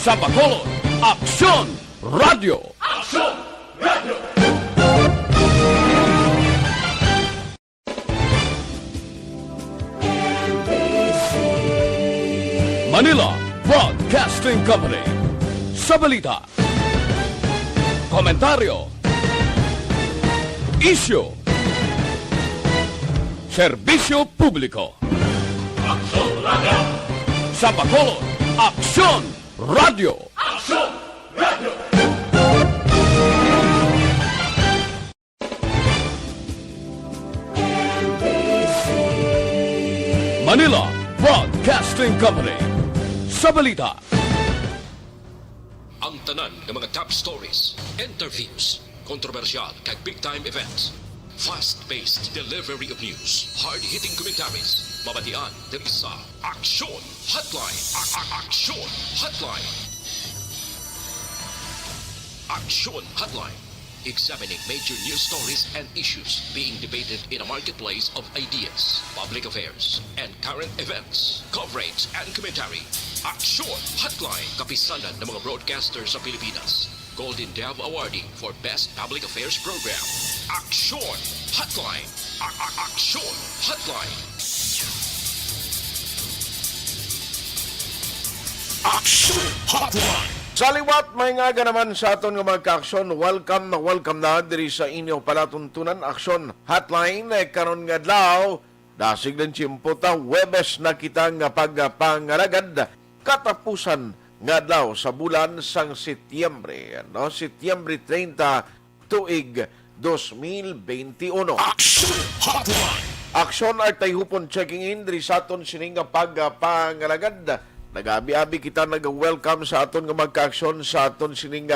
Sa Bacolod, Aksyon Radio. Aksyon Radio! Manila Broadcasting Company. Sa balita, komentaryo, isyu, serbisyo publiko. Aksyon Radio! Sa Bacolod, Aksyon Radio. Aksyon Radio! Manila Broadcasting Company. Sa balita, ang tanan ng mga top stories, interviews, kontrobersyal kag big-time events, fast-paced delivery of news, hard-hitting commentaries, mabatian diri sa Aksyon Hotline. Aksyon Hotline. Aksyon Hotline. Examining major news stories and issues being debated in a marketplace of ideas, public affairs, and current events. Coverage and commentary. Aksyon Hotline. Kapisanan ng mga broadcasters sa Pilipinas. Golden Dove Awarding for Best Public Affairs Program. Aksyon Hotline. Aksyon Hotline. Aksyon Hotline! Sa liwat, may nga naman sa aton nga mga ka-aksyon, welcome na diri sa inyo palatuntunan Aksyon Hotline. Karon nga adlaw, dasig ng tiyempo Webes na kita nga pagpangaragad katapusan nga adlaw sa bulan sang Setyembre, no? Setyembre 30 tuig 2021. Aksyon Hotline! Aksyon ay Tayhopon checking in diri sa aton sining nga pagpangaragad. Nag-abi-abi kita nag-welcome sa aton nga magka-aksyon sa aton sining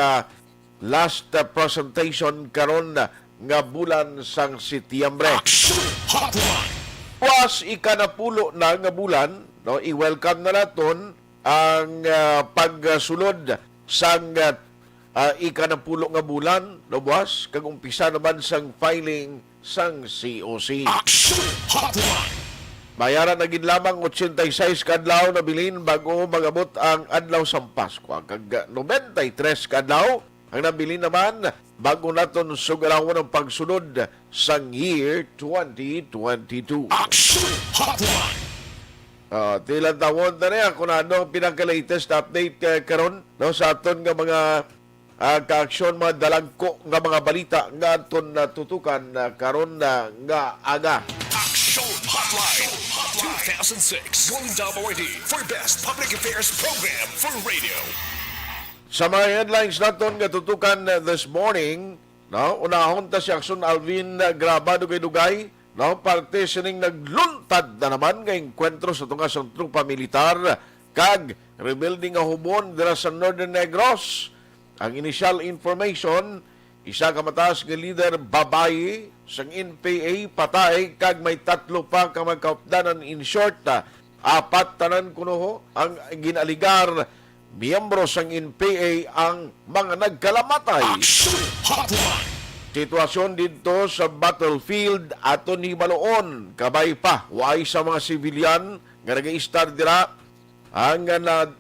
last presentation karon nga bulan sang Setyembre. Aksyon Hotline! Was ikanapulo na nga bulan, no, i-welcome na naton ang pagsulod sang ikanapulo nga bulan, no boss, kag umpisa naman sang filing sang COC. Aksyon Hotline! Bayaran na gid lamang 86 kadlaw na bilin bago magabot ang adlaw sang Pasko. Kag 93 kadlaw ang nabilin naman bago naton sugarawon ang pagsunod sang year 2022. Aksyon Hotline! Tila tawon na rin kung ano ang pinaka-latest update karon no, sa aton nga mga ka-aksyon, mga dalagko nga mga balita nga aton tutukan karon nga aga. Aksyon Hotline 2006 Golden Dove Awardee for Best Public Affairs Program for Radio. Sa mga headlines naton nga tutukan this morning, no, unahon ta si Aksyon Alvin Grabado kay Dugay, no, parte sining nagluntad na naman nga enkwentro sa tunga sa trupa militar kag rebuilding nga hubon dira sa Northern Negros. Ang initial information, isa ka mataas nga leader babae sang NPA patay kag may 3 pa ka magkaupdanan. In short, 4 tanan kuno ang ginaligar miyembro sang NPA ang mga nagkalamatay. Aksyon Hotline! Sitwasyon dito sa battlefield aton hibaloon kabay pa way sa mga civilian nga nag-i-star dira ang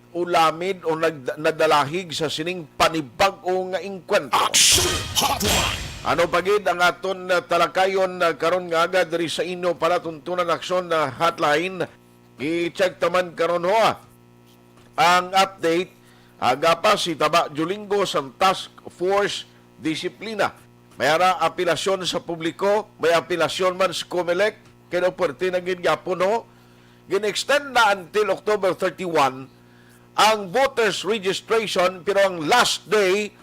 ulamid o nadalahig sa sining panibag-o nga enkwentro. Aksyon Hotline! Ano pagid ang aton talakayon karon nga agad diri sa inyo para tuntunan Aksyon na hotline. I-check taman karon ho ang update agapa si Taba Julinggo sa Task Force Disiplina. Mayara apelasyon sa publiko, may apelasyon man sa COMELEC, kaya pwerte na gingyapon ho. Gin-extend na until October 31 ang voters registration, pero ang last day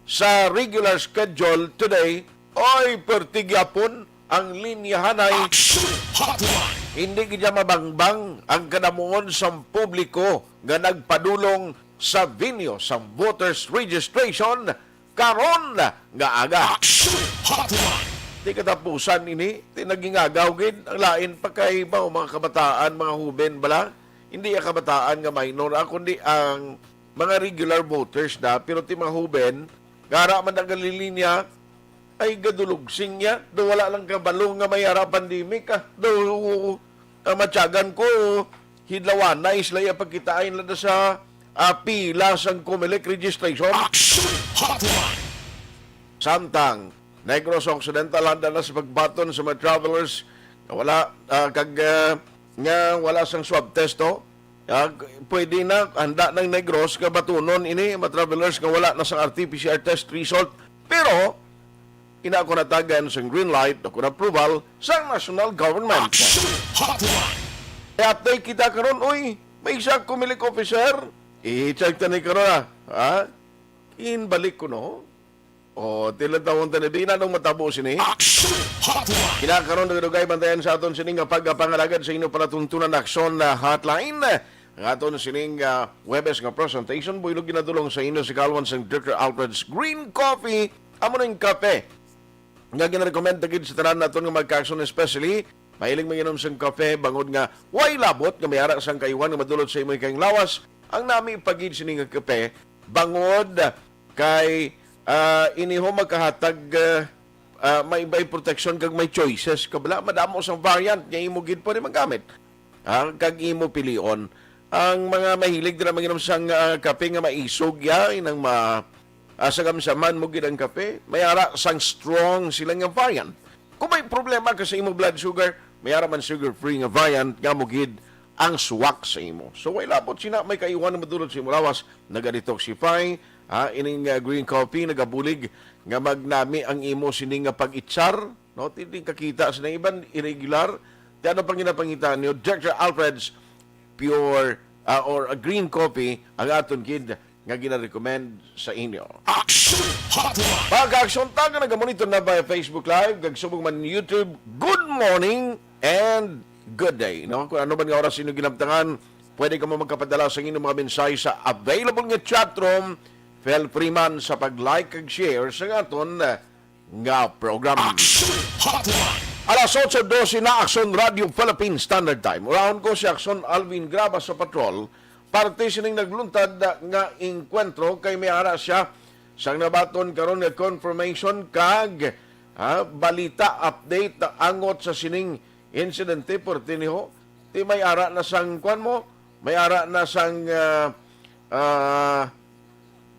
sa regular schedule today ay pertigyapon ang linyahanay. Aksyon Hotline! Hindi gidya mabangbang ang kanamuon sa publiko nga nagpadulong sa venue sa voters registration karon nga aga. Aksyon Hotline! Di katapusan ini, naging agawgin ang lain pa kay ba mga kabataan, mga huben bala. Hindi ang kabataan nga minor, kundi ang mga regular voters na, pero ti mga huben, gara man ang galilinya, ay gadulugsing niya. Do wala lang kabalo nga may ara pandemic. Do matyagan ko, hidlawan na isla pagkitain lang sa pila sang Comelec registration. Aksyon Hotline. Samtang Negros Occidental handa na sa pagbaton sa mga travelers nga wala nga wala sang swab testo. Pwede na handa ng Negros ka batunon ini mga travelers nga wala na sang RT-PCR test result. Pero ina ko natagan sang green light o approval sa national government. Aksyon Hotline. I-update kita karon, uy, may isang Comelec officer. I-check ta ni karon Inbalik ko no. O tila tawon ta di na nung matabo sini. Aksyon Hotline. Kinakaroon ng dugay bantayan sa aton sining pagpangalagad sa inyo palatuntunan na aksyon na hotline. Ang aton sining Webes nga presentation builog ginadulong sa inyo si Kalwan sang Dr. Alfred's Green Coffee. Amo ning kape. Nga ginarecommend tagid sa tanan naton nga magka-aksyon especially mahiling manginom sang kape bangod nga way labot nga mayara sang kayuan nga madulot sa imo kayong lawas. Ang nami pagid sining nga kape bangod kay iniho magkahatag may protection kag may choices kabla madamo sang variant nga imo gid pwede magamit. Kag imo pilion ang mga mahilig dira manginom sang kape nga maisog ya inang sagamsaman mo gid ang kape mayara sang strong sila nga variant. Kung may problema ka sa imo blood sugar, mayara man sugar-free nga variant nga mo gid ang swak sa imo. So way labot sina may kaiwan na madulot sa imo lawas, naga-detoxify, ining green coffee nagabulig nga magnami ang imo sining nga pag-itsar, no? Tindi kakita sa iban irregular. Di ano pang ginapangita niyo, Dr. Alfred's pure or a green coffee ang aton gid nga gina-recommend sa inyo. Aksyon Hotline. Pag-aksyon taga nagamonitor na via Facebook Live, gagsubong man YouTube, good morning and good day. No? Kung ano man nga oras inyo ginabtangan, pwede ka mo magkapadala sa inyong mga mensahe sa available nga chatroom. Feel free man sa pag-like and share sa aton nga program. Aksyon Hotline. Alas 8:12 na Aksyon Radio Philippine Standard Time. Uraon ko si Aksyon Alvin Graba sa patrol. Parte sining nagluntad nga inkwentro kay may ara siya sang nabaton karon nga confirmation kag balita update angot sa sining insidente porti niho ti may ara na sang kwan mo may ara na sang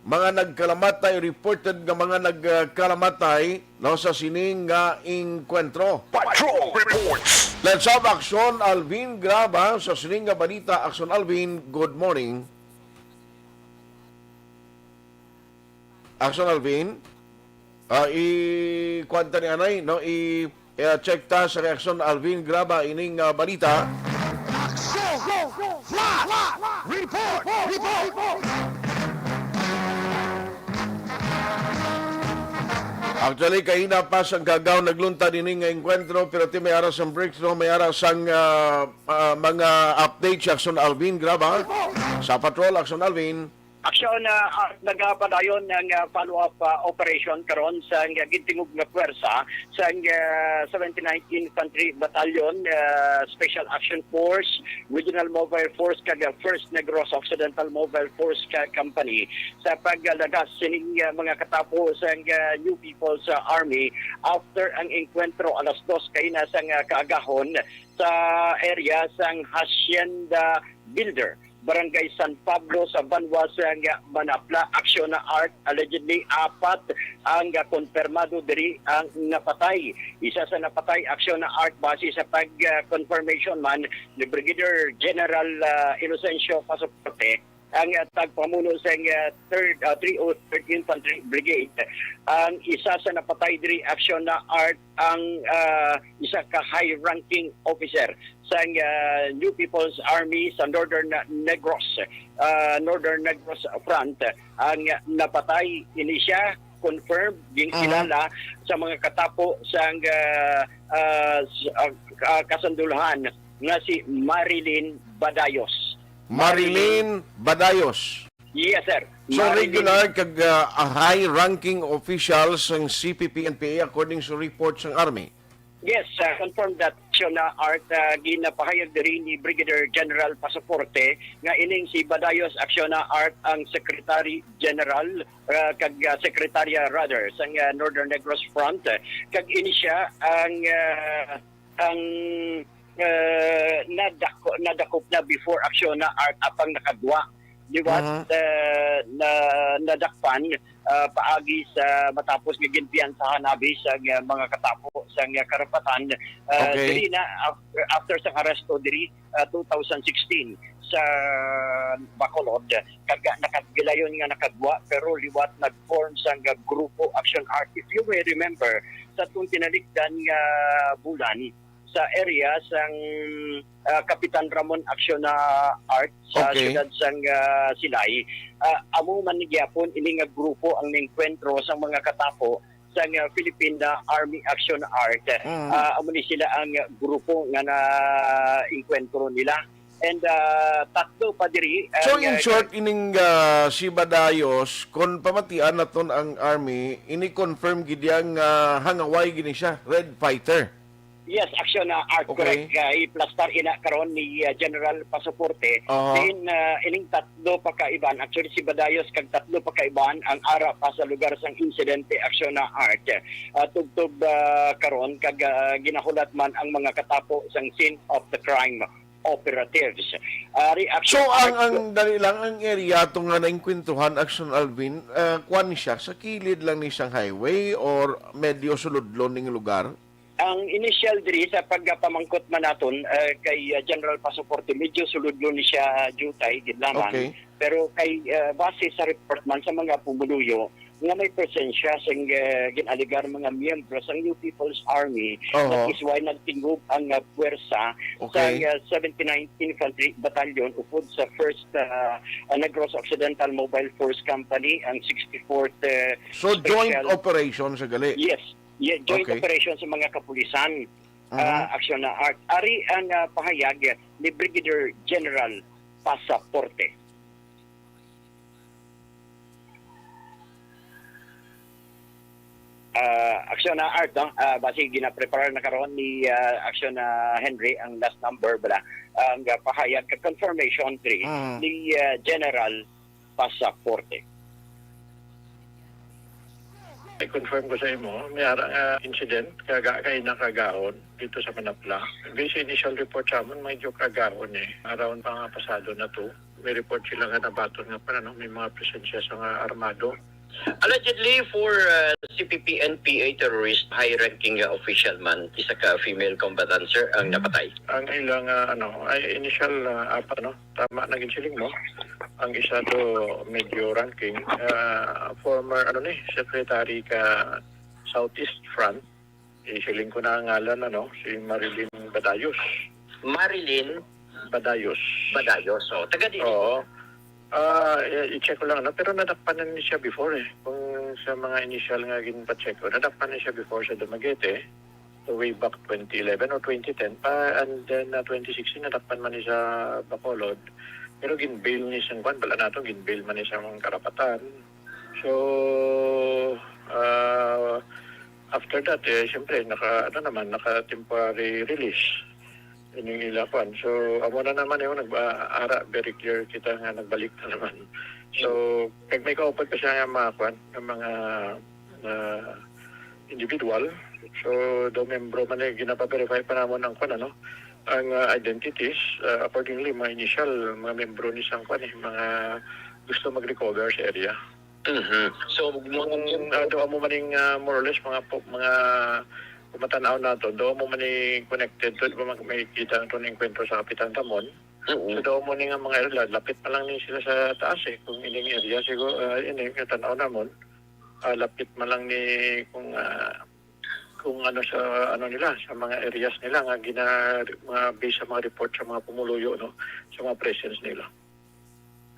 mga nagkalamatay reported nga mga nagkalamatay no sa sining nga inkwentro. Patrol reports. Let's have Aksyon Alvin Graba sa sining nga balita. Aksyon Alvin, good morning. Aksyon Alvin, i-kwanta ni Anay, no? I-check ta sa reaksyon Alvin Graba ining balita. Aksyon! Flash! Report! Actually, kahina pa sang gagaw nagluntad ini nga enkwentro pero ti may aras ang breakthrough, may aras ang mga updates Aksyon Alvin Graba sa patrol. Aksyon Alvin. Aksyon nagapadayon ng follow-up operation karon sa gintingog nga pwersa sa 79th Infantry Battalion, Special Action Force, Regional Mobile Force kag First Negros Occidental Mobile Force Company sa paglagas sining mga katapo sa New People's Army after ang enkwentro alas 2 kaina sang kaagahon sa area sang Hacienda Builder, Barangay San Pablo sa Banwa sa Manapla. Aksyon na art allegedly 4 ang konfirmado diri ang napatay. Isa sa napatay aksyon na art base sa pag-confirmation man ni Brigadier General Inocencio Pasoporte ang tagpamuno sa 303rd Infantry Brigade. Ang isa sa napatay diri aksyon na art ang isa ka high-ranking officer sa New People's Army sa Northern Negros Front. Ang napatay ini siya confirmed ging kilala sa mga katapo sa kasandulahan nga si Marilyn Badayos. Marilyn Badayos. Yes, sir. So regular kag high-ranking officials ng CPP-NPA according sa reports ng Army. Yes, confirmed that siya na art ginapahayag diri ni Brigadier General Pasoporte nga ining si Badayos aksyon na art ang Secretary General kag Secretary rather sa Northern Negros Front kag ini siya ang nadakop na before aksyon na art apang nakadwa liwat na nadakpan paagi sa matapos nga ginpiyansahan nabi sa mga katapo sa karapatan diri na after sa aresto diri 2016 sa Bacolod kag nakagilayon nga nakagwa pero liwat nag-form sa grupo Aksyon Art. If you may remember sa itong tinalikdan nga bulan sa area sang Kapitan Ramon Aksyon Art sa siyudad sang Silay. Amo man ni gyapon ini nga grupo ang nengkwentro sa mga katapo sa Philippine Army Action Art. Amo ni sila ang grupo nga na inkwentro nila. And tatlo pa diri. So in short, ining si Badayos, kung pamatian naton ang army, ini-confirm gidyang hangaway gini siya, Red Fighter. Yes, Aksyon Art, correct. I-plastar ina karon ni General Pasaporte. Din ining tatlo pa kaiban. Actually si Badayos kag tatlo pa kaiban ang ara pa sa lugar sang insidente Aksyon Art. Tugtog karon kag ginahulat man ang mga katapo sang scene of the crime operatives. So ang dali lang ang area tong nga naingkwentuhan Aksyon Alvin, kuan siya sa kilid lang ni siyang highway or medyo suludlon ning lugar? Ang initial diri sa pagpamangkot man naton kay General Pasaporte medyo suludlon ni siya jutay gidlaman. Pero kay base sa report man sa mga pumuluyo nga may presensya sa ginaligar mga miyembro sa New People's Army that is why nagtingog ang puwersa sa 79th Infantry Battalion upod sa 1st Negros Occidental Mobile Force Company ang 64th So joint operation sa gali? Yes. Joint operation sa mga kapulisan Aksyon Art. Ari ang pahayag ni Brigadier General Pasaporte. Aksyon Art, base gina-prepare na karon ni Aksyon Henry ang last number bala ang pahayag confirmation 3 ni General Pasaporte. I-confirm ko sa imo, may incident kay nakagahon dito sa Manapla. Based initial report sa amon, medyo kagahon around mga pasado na to. May report sila nga nabaton nga pa may mga presensya sa armado. Allegedly for CPP-NPA terrorist, high-ranking official man, isa ka female combatant, sir, ang napatay. Ang ilang ay initial tama naging siling mo. Ang isa to medyo ranking, former secretary ka Southeast Front. Isiling ko na ang ngalan si Marilyn Badayos. Marilyn Badayos. So taga dito. Oo. I-check ko lang pero nadakpanan niya siya before kung sa mga initial nga ginpa-check ko, nadakpanan siya before sa Dumaguete way back 2011 or 2010 pa, and then 2016 nadakpan man niya sa Bacolod pero ginbail niya siyang bala nato ginbail man niya siyang karapatan. So after that siyempre naka temporary release yung ilapan. So, amo na naman yung nag-ara, very clear kita nga nagbalik na naman. So, kag may kaupad pa siya nga mga individual. So, daw membro man ginapa-verify pa naman ang ang identities. Accordingly, mga initial, mga membro ni sang mga gusto mag-recover sa area. So, daw mo maning more or less mga matanaw na to, doon mo man connected to, may kita ito ng kwentro sa Kapitan Ramon. So doon mo nga mga lapit pa lang sila sa taas kung ining area siguro, tanaw namon, lapit man lang ni kung sa nila, sa mga areas nila, nga mga based sa mga report sa mga pumuluyo, sa mga presence nila.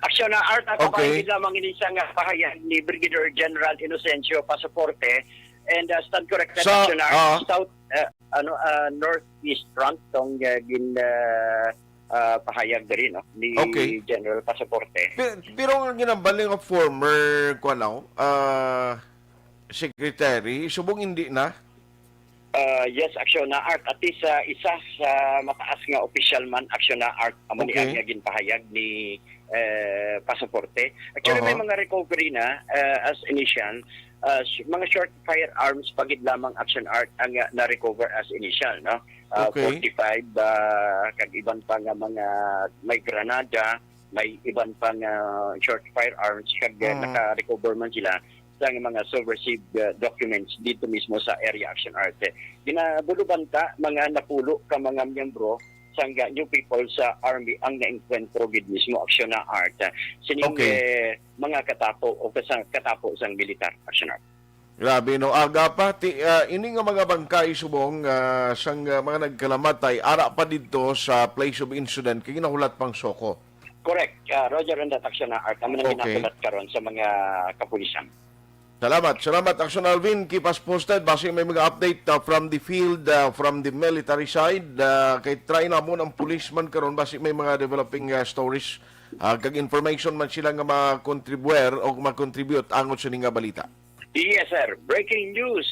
Aksyon Art, at kapahigid lamang inisang pahayag ni Brigadier General Inocencio Pasaporte. And stand corrected, Aksyon Art, south, northeast front, tong pahayag na rin, ni General Pasaporte. Pero ang ginambaling of former secretary, subong hindi na? Yes, Aksyon Art. At least isa sa mataas nga official man, Aksyon Art, amon nga ginpahayag ni Pasaporte. Actually, may mga recovery na as initial. Mga short firearms pagid lamang Aksyon Art ang na-recover as initial, 45 kag iban pa nga mga may granada may iban pang short firearms kag naka-recover man sila sa mga subversive documents dito mismo sa area action art. Ginabuluban ta mga napulo ka mga miyembro sang New People sa Army ang naengkwentro gid mismo aksyon na art. Sining mga katapo o katapo sang militar action art. Grabe no, aga pa ini nga mga bangkay subong sang mga nagkalamatay ara pa dito sa place of incident kay ginahulat pang soko. Correct. Roger and that action na art ang ginasulat karon sa mga kapulisan. Salamat Aksyon Alvin. Keep us posted base may mga update from the field, from the military side. Kay try na mo ng policeman karon base may mga developing stories. Kag information man sila nga ma-contribuer o ma-contribute angot sa nga balita. Yes sir. Breaking news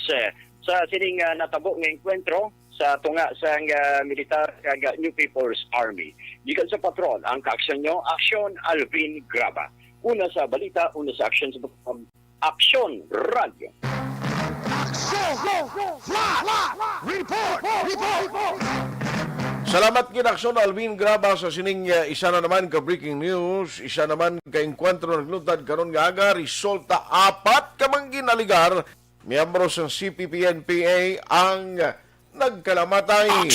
sa sining natabo nga enkwentro sa tunga sa militar kag New People's Army. Gikan sa patrol ang kaaksyon nyo, Aksyon Alvin Graba. Una sa balita, una sa action sa Aksyon Radio. Salamat gid Aksyon Alvin Graba sa sining isa na naman ka breaking news, isa naman ka enkwentro naglutad karon nga aga resulta 4 ka man ginaligar miyembro sa CPP-NPA ang nagkalamatay.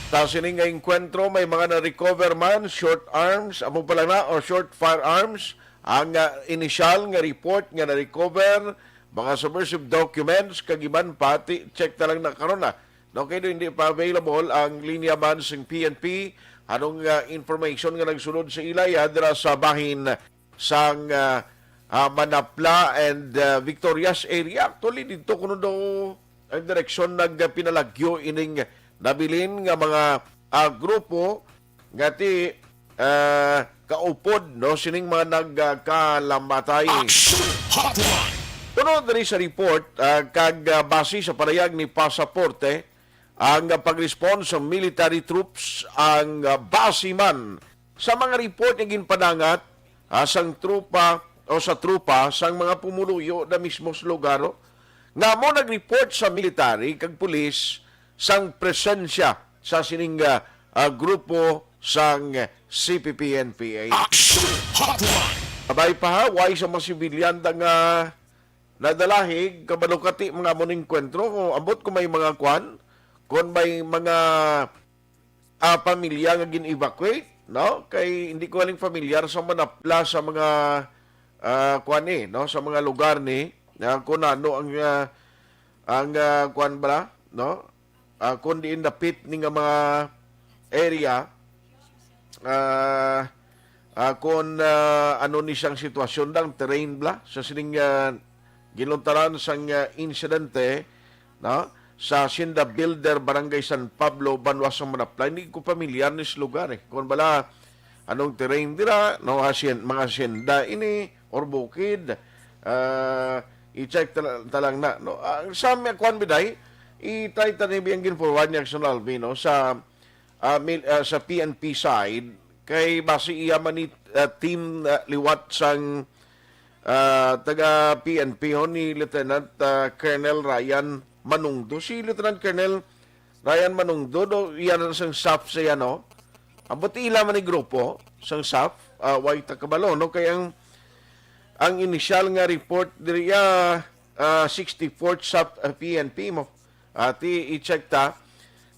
Sa sining nga enkwentro may mga na-recover man short arms, amo pala na or short firearms. Ang initial nga report nga na-recover, mga subversive documents, kagiban pati, check na lang na karon na. No, kaya hindi pa available ang linya man ng PNP, anong information nga nagsunod sa ilaya dira sa bahin sang Manapla and Victorias area. Actually, dito kuno daw ang direksyon nagpinalagyo ining nabilin nga mga grupo nga ti kaupod no sining mga nagkalamatay. Tunod diri sa report kag base sa parayag ni pasaporte ang pag-response sa military troops ang base man sa mga report nga ginpadangat sang trupa o sa trupa sang mga pumuluyo na mismo sa lugar nga mo nag-report sa military kag pulis sang presensya sa sining grupo sang CPP-NPA. Abay pa ha, why sa mga sibilyan nga nadalahig, kabalukati mga muning kwentro, kung abot ko may mga kwan, kung may mga pamilya nga gin-evacuate, no? Kay hindi ko aling familiar sa manapla sa mga kwan no? Sa mga lugar ni, kung ano ang kwan ba, no? Kung di in the pit ni nga mga area, kung ano ni siyang sitwasyon lang, terrain bla, sa sining ginuntaran sang insidente, no? Sa Sinda Builder, Barangay San Pablo, Banwas ng Manapla. Hindi ko pamilyar ni sa lugar Kung bala, anong terrain dira, no? Mga hacienda ini, or bukid, i-check talang na. No? Sa mga kwan biday, i-try tanibiyang gin-forward ni Aksyon Alvin, no? Sa PNP side, kay base iya man ni team liwat sang taga PNP ni Lieutenant Colonel Ryan Manungdo. Si Lieutenant Colonel Ryan Manungdo, iyan sang SAF sa yan, no? Abot ila man ni grupo sang SAF, way takabalo, no? Kaya ang initial nga report diriya 64th SAF PNP mo. I-check ta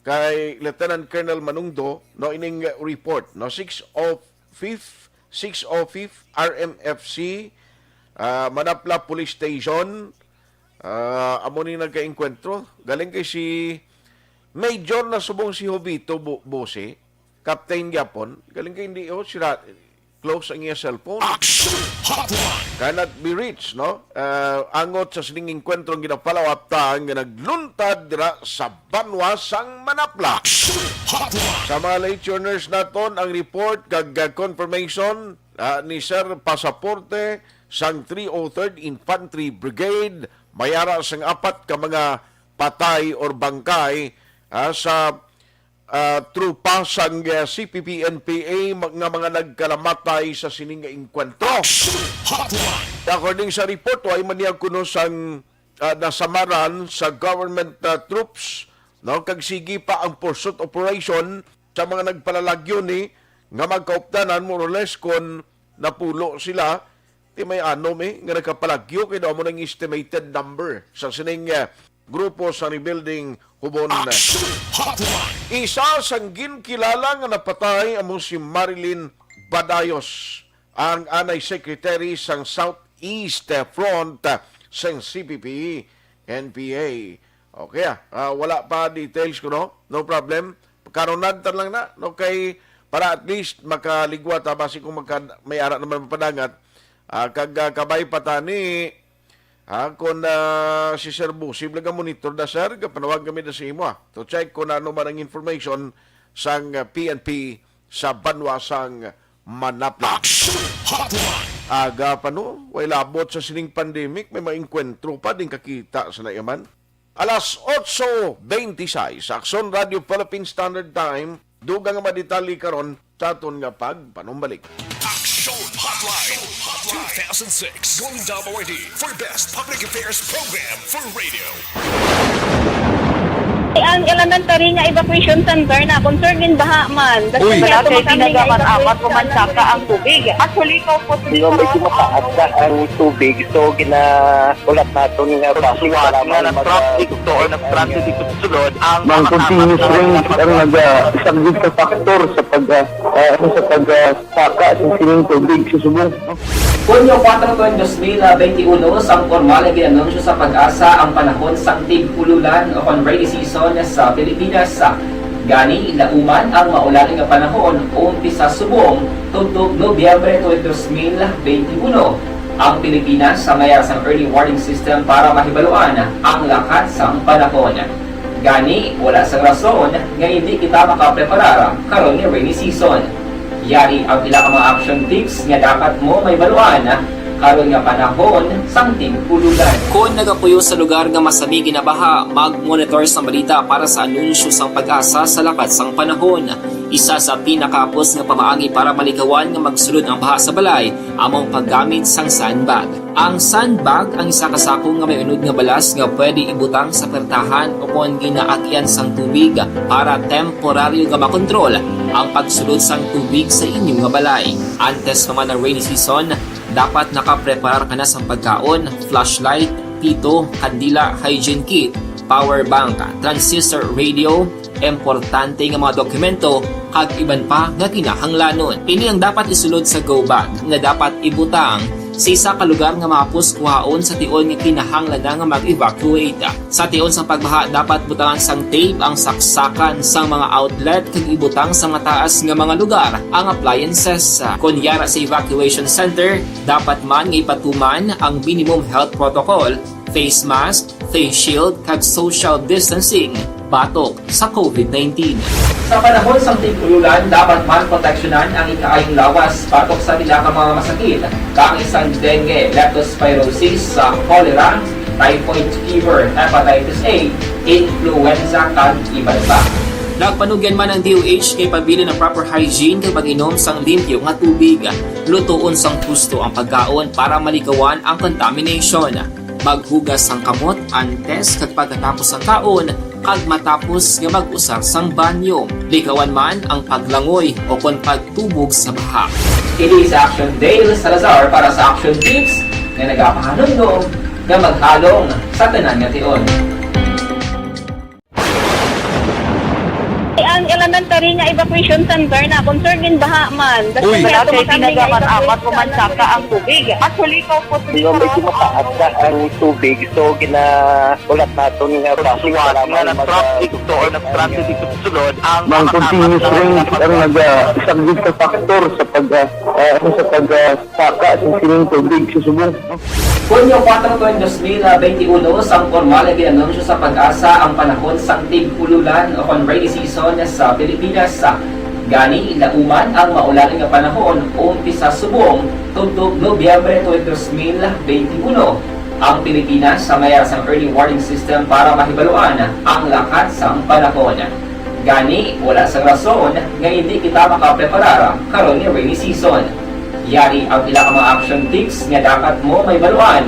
kay Lieutenant Colonel Manungdo no ining report no 605th RMFC Manapla Police Station amo ni nagka-enkwentro galing kay si Major na subong si Jovito Bose Captain Yapon galing kay hindi sira close ang iya cellphone. Cannot be reached, no? Angot sa sining enkwentro ang ginapalawap ta nga nagluntad dira sa Banwas sang Manapla. Sa mga late journers naton ang report kag confirmation ni Sir Pasaporte sang 303rd Infantry Brigade mayara sang 4 ka mga patay or bangkay sa trupa sang CPP-NPA nga mga nagkalamatay sa sining enkwentro. According sa report, ay maniyag kuno sang nasamaran sa government troops, no? Kag sige pa ang pursuit operation sa mga nagpalalagyo ni nga magkauptanan more or less kung napulo sila ti may nga nagkapalagyo kay daw mo ng estimated number sa sining grupo sa rebuilding hubon. Isa sang ginkilala nga napatay amo si Marilyn Badayos, ang anay secretary sang Southeast Front sang CPP NPA. Okay, wala pa details ko, no? No problem. Karunagtan lang na, no? Kay para at least makaligwa ta basi kung may ara naman padangat. Kag kabay patani kung si Sir Busib laga monitor da sir, panawag kami da sa imo to check kung ano man ang information sang PNP sa banwa sang Manapla. Aga pa no, way labot sa sining pandemic, may maengkwentro pa din kakita sa nayaman. Alas 8:26, Aksyon Radio Philippine Standard Time, dugang nga maditali karon sa aton nga pagpanumbalik. Aksyon Hotline 2006 Golden Dome Award for Best Public Affairs Program for Radio. Ang elementary nga evacuation center na concern din baha man. Uy, kaya tinagaman apat kumansaka ang tubig. Actually, ikaw po Di ba medyo mataas na ang tubig, so ginaulat natin nga pasuwat nga nag-traffic to or nag-transit dito sa sulod ang Mang continuous ring ang nag-subject sa factor sa pagsaka sa sining tubig sa subong. Kunyo 4/2021 sang formal na ginanunsyo sa pag-asa ang panahon sang tig-ululan o rainy season sa Pilipinas. Gani, ilauman ang maulan nga panahon umpisa subong tugtog Nobyembre 2021. Ang Pilipinas sa mayar sang early warning system para mahibaluan ang lakat sang panahon. Gani, wala sang rason nga hindi kita makapreparar karon ni rainy season. Yari ang ilang mga action tips nga dapat mo may baluan karon nga panahon sang tig-ululan. Kung nagapuyo sa lugar nga masami ginabaha, mag-monitor sa balita para sa anunsyo sang pag-asa sa lakat sang panahon. Isa sa pinakapos nga pamaagi para malikawan nga magsulod ang baha sa balay, among paggamit sang sandbag. Ang sandbag ang isa kasakong nga may unod nga balas nga pwede ibutang sa pertahan o kung ginaagyan sang tubig para temporaryo nga makontrol ang pagsulod sang tubig sa inyong nga balay. Antes naman ng rainy season, dapat nakapreparar ka na sa pagkaon, flashlight, pito, kandila, hygiene kit, power bank, transistor radio, importante nga mga dokumento, kag iban pa nga kinahanglanon. Ini ang dapat isulod sa go bag nga dapat ibutang sa isa ka lugar nga mapus kuhaon sa tion nga kinahanglan nga mag-evacuate. Sa tion sa pagbaha dapat butangan sang tape ang saksakan sang mga outlet kag ibutang sa mataas nga mga lugar ang appliances. Kunyara sa evacuation center, dapat man nga ipatuman ang minimum health protocol, face mask, face shield kag social distancing batok sa COVID-19. Sa panahon sang tig-ululan, dapat man proteksyonan ang ikaayong lawas batok sa nila ka mga masakit, kang isang dengue, leptospirosis, cholera, typhoid fever, hepatitis A, influenza, kag iban pa. Nagpanugyan man ang DOH kay pabili ng proper hygiene kay pag-inom sang limpyo nga tubig. Lutuon sang gusto ang pagkaon para malikawan ang contamination. Maghugas sang kamot antes kag pagkatapos ang kaon kag matapos nga mag-usar sang banyo. Likawan man ang paglangoy o kon pagtubog sa baha. Kini sa Action Dale Salazar para sa Action Tips nga nagapahanundong nga maghalong sa tanan nga tion. Ang elementary nga evacuation center na concern din baha man. Uy, kaya tinagaman apat kumansaka ang tubig. Actually, ikaw po Di ba medyo mataas na ang tubig, so ginaulat natin nga pasuwat nga nag-traffic to or nag-transit dito sa sulod ang Mang continuous ring ang nag-subject sa factor sa pagsaka sa sining tubig sa subong. Kunyo 4/2021 sang formal na ginanunsyo sa pag-asa ang panahon sang tig-ululan o rainy season sa Pilipinas. Gani, ilauman ang maulan nga panahon umpisa subong tugtog Nobyembre 2021. Ang Pilipinas sa mayar sang early warning system para mahibaluan ang lakat sang panahon. Gani, wala sang rason nga hindi kita makapreparar karon ni rainy season. Yari ang ilang mga action tips nga dapat mo may baluan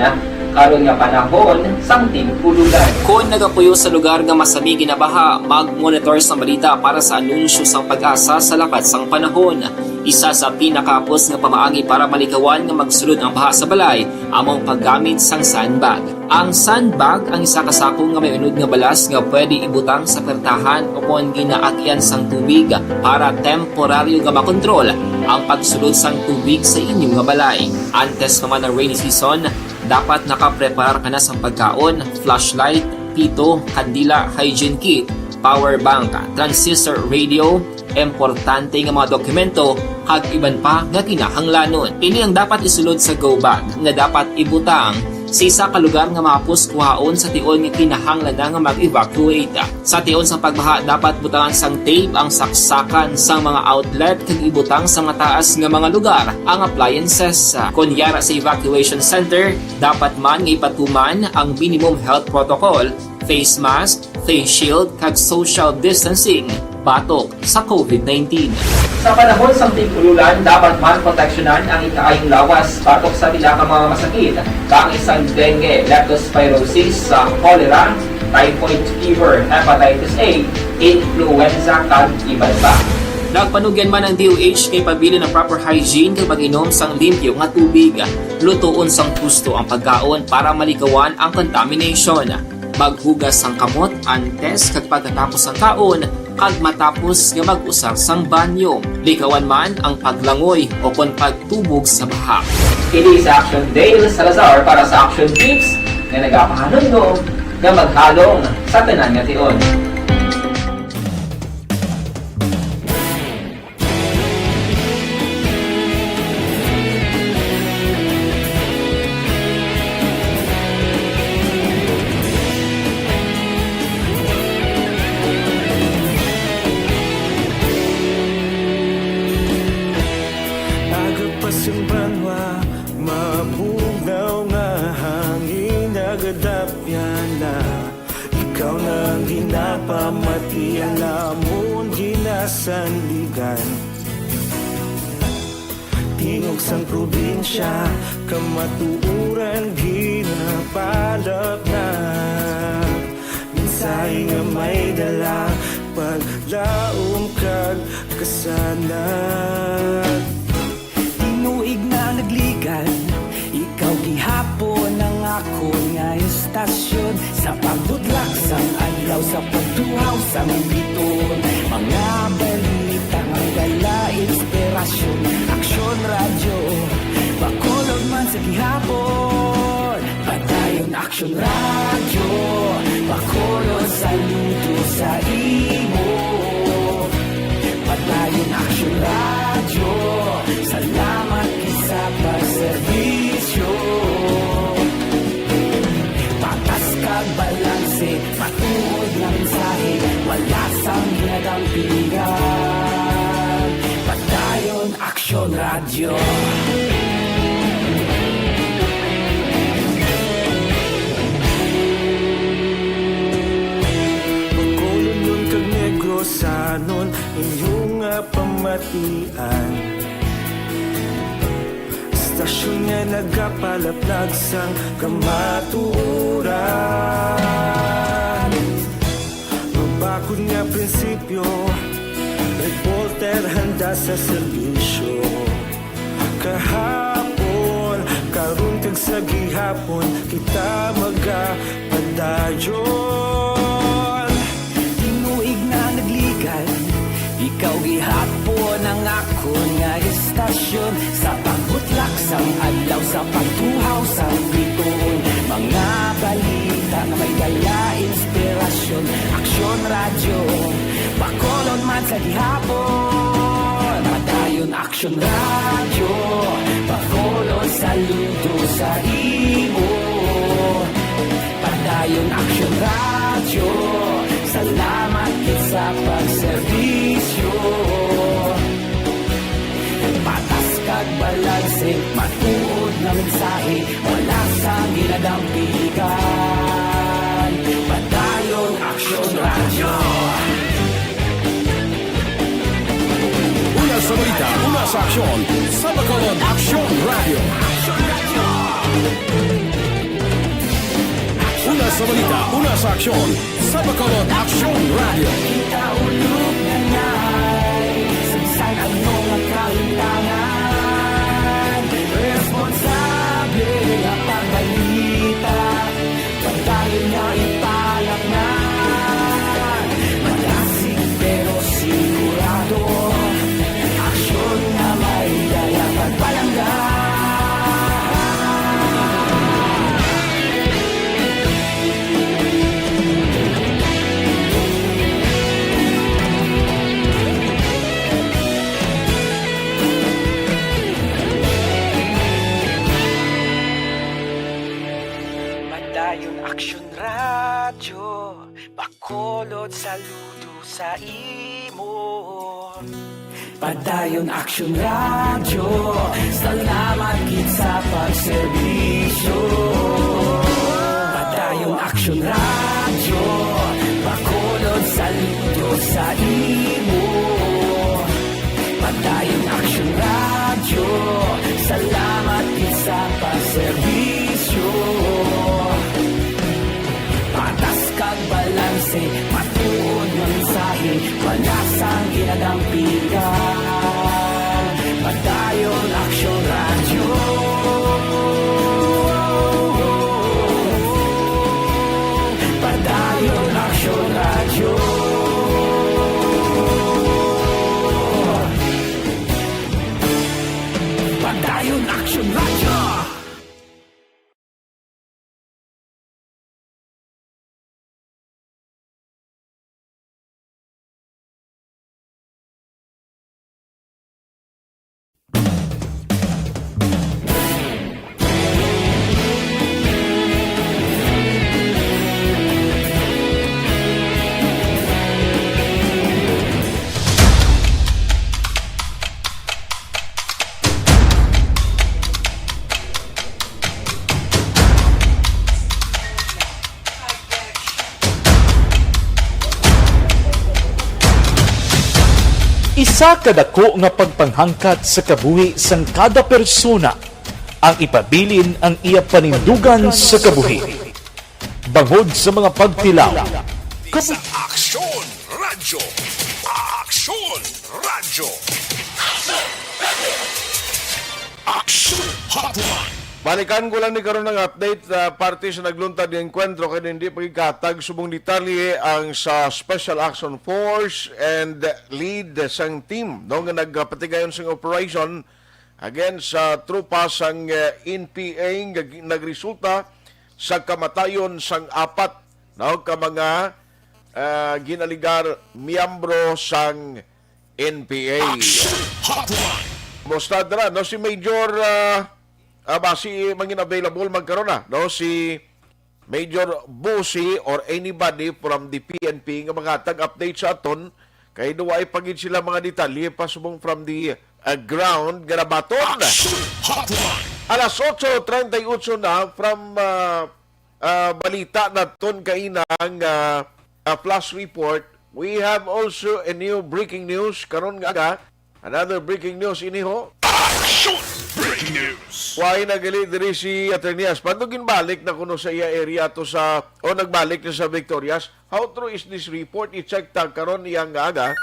karon nga panahon sang tig-ululan. Kung nagapuyo sa lugar nga masami ginabaha, mag-monitor sa balita para sa anunsyo sang pag-asa sa lakat sang panahon. Isa sa pinakapos nga pamaagi para malikawan nga magsulod ang baha sa balay among paggamit sang sandbag. Ang sandbag ang isa kasako nga may unod nga balas nga pwede ibutang sa pertahan o kung ginaakyan sang tubig para temporaryo nga makontrol ang pagsulod sang tubig sa inyong nga balay. Antes naman ng rainy season, dapat nakaprepare ka na sa pagkaon, flashlight, pito, kandila, hygiene kit, power bank, transistor radio, importante nga mga dokumento, kag iban pa nga kinahanglanon. Ini ang dapat isulod sa go bag nga dapat ibutang sa isa ka lugar nga mapus kuhaon sa tion nga kinahanglan nga mag-evacuate. Sa tion sa pagbaha dapat butangan sang tape ang saksakan sang mga outlet kag ibutang sa mga taas nga mga lugar ang appliances. Kunyara sa evacuation center, dapat man nga ipatuman ang minimum health protocol, face mask, face shield kag social distancing batok sa COVID-19. Sa panahon sa tig-ululan, dapat man proteksyonan ang ikaayong lawas batok sa pila ka mga masakit, kang isang dengue, leptospirosis, cholera, typhoid fever, hepatitis A, influenza, kag iban pa. Nagpanugyan man ang DOH kay pabili ng proper hygiene kay pag-inom sang limpyo nga tubig, lutuon sang gusto ang pagkaon para malikawan ang contamination. Maghugas sang kamot antes kag pagkatapos ang kaon, kag matapos nga mag-usar sang banyo. Likawan man ang paglangoy o kon pagtubog sa baha. Kini sa Aksyon Dale Salazar para sa Action Tips nga nagapahanundong nga maghalong sa tanan nga tion. Mabugaw nga hangin nagadapyan na ikaw nang ginapamatian namon ginasandigan. Tingog sang probinsya kamatuuran ginapalap na minsay nga may dala paglaom kag kasanan. Tinuig na nagligan, ikaw gihapon ang ako nga istasyon sa pagbudlak sang adlaw sa pagtuhaw sa biton. Mga balita ang dala inspirasyon, Aksyon radyo bakolog man sa gihapon. Padayon Aksyon radyo bakolog sa luto sa imo. Padayon Aksyon radyo, salamat sa pagserbisyo. Patas kag balanse, patuod na mensahe, wala sang ginadampingan. Padayon Aksyon radyo. Pagkolon yun kag negrosanon, inyong pamatian. Stasyon nga nagapalaplag sang kamaturan. Mabakod nga prinsipyo, reporter handa sa serbisyo. Kahapon, karon kag sa gihapon, kita magapadayon. Tinuig na nagligan, ikaw gihapon ang ako nga istasyon sa pagbutlak sang adlaw sa pagtuhaw sa biton. Mga balita na may dala inspirasyon, Aksyon radyo bakolon man sa gihapon. Padayon Aksyon radyo bakolon sa luto sa imo. Padayon Aksyon radyo, salamat sa pagserbisyo. Patas kag balanse, matuod na mensahe, wala sa ginadampigan. Padayon Aksyon radyo. Una sa balita, una sa aksyon, sa Bacolod Aksyon Radio. Una sa balita, una sa aksyon, sa Bacolod Aksyon Radio. Kita ulog na ngay, sagsay ang mga kain Big ang pagbalita, pagkain na italak na. Malasig pero sigurado, aksyon na may daya pagpalangga. Padayon Aksyon Radyo, Bacolod saludo sa imo. Padayon Aksyon Radyo, salamat gid sa pagserbisyo. Padayon Aksyon Radyo, Bacolod saludo sa imo. Padayon Aksyon Radyo, salamat gid sa pagserbisyo. Patas kag balanse, matuod ng mensahe, walasang ginadampigan. Padayon Aksyon Radyo. Padayon Aksyon Radyo. Padayon Aksyon Radyo. Isa kadako nga pagpanghangkat sa kabuhi sang kada persona ang ipabilin ang iya panindugan sa kabuhi. Bangod sa mga pagtilaw. Sa Aksyon Radyo. Aksyon Radyo. Aksyon Hotline. Balikan ko lang ni karon ng update sa parte sa nagluntad ng enkwentro kaya hindi pagkatag subong detalye ang sa Special Action Force and lead sang team no nga nagpatigayon sang operation against sa trupa sang NPA nga nagresulta sa kamatayon sang apat no ka mga ginaligar miyembro sang NPA. Mostrad na no si Major si mangin available magkaroon na no si Major Busi or anybody from the PNP nga mga tag-update sa aton kay duwa ay pagid sila mga detalye pasubong from the ground garabaton. Alas 8:38 na from balita naton kainang flash report. We have also a new breaking news karon nga another breaking news iniho. Breaking news. Why nagali diri si Attorney Aspan balik na kuno sa iya area to sa o nagbalik na sa Victorias. How true is this report? I-check tag karon iyang aga.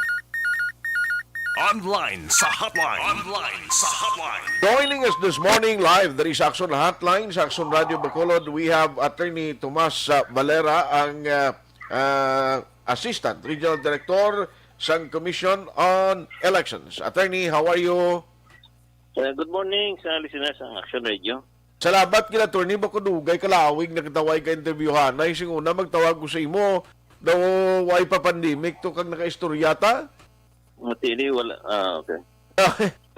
Online sa Hotline. Online sa Hotline. Joining us this morning live there is Aksyon Hotline sa Aksyon Radio Bacolod. We have Attorney Tomas Valera ang Assistant Regional Director sa Commission on Elections. Attorney, how are you? Good morning sa listeners ng Aksyon Radio. Salamat kila attorney bako dugay kalawig nagtawag ka interviewhan na ising una magtawag ko sa imo daw way pa pandemic to kag nakaistorya Matili wala okay.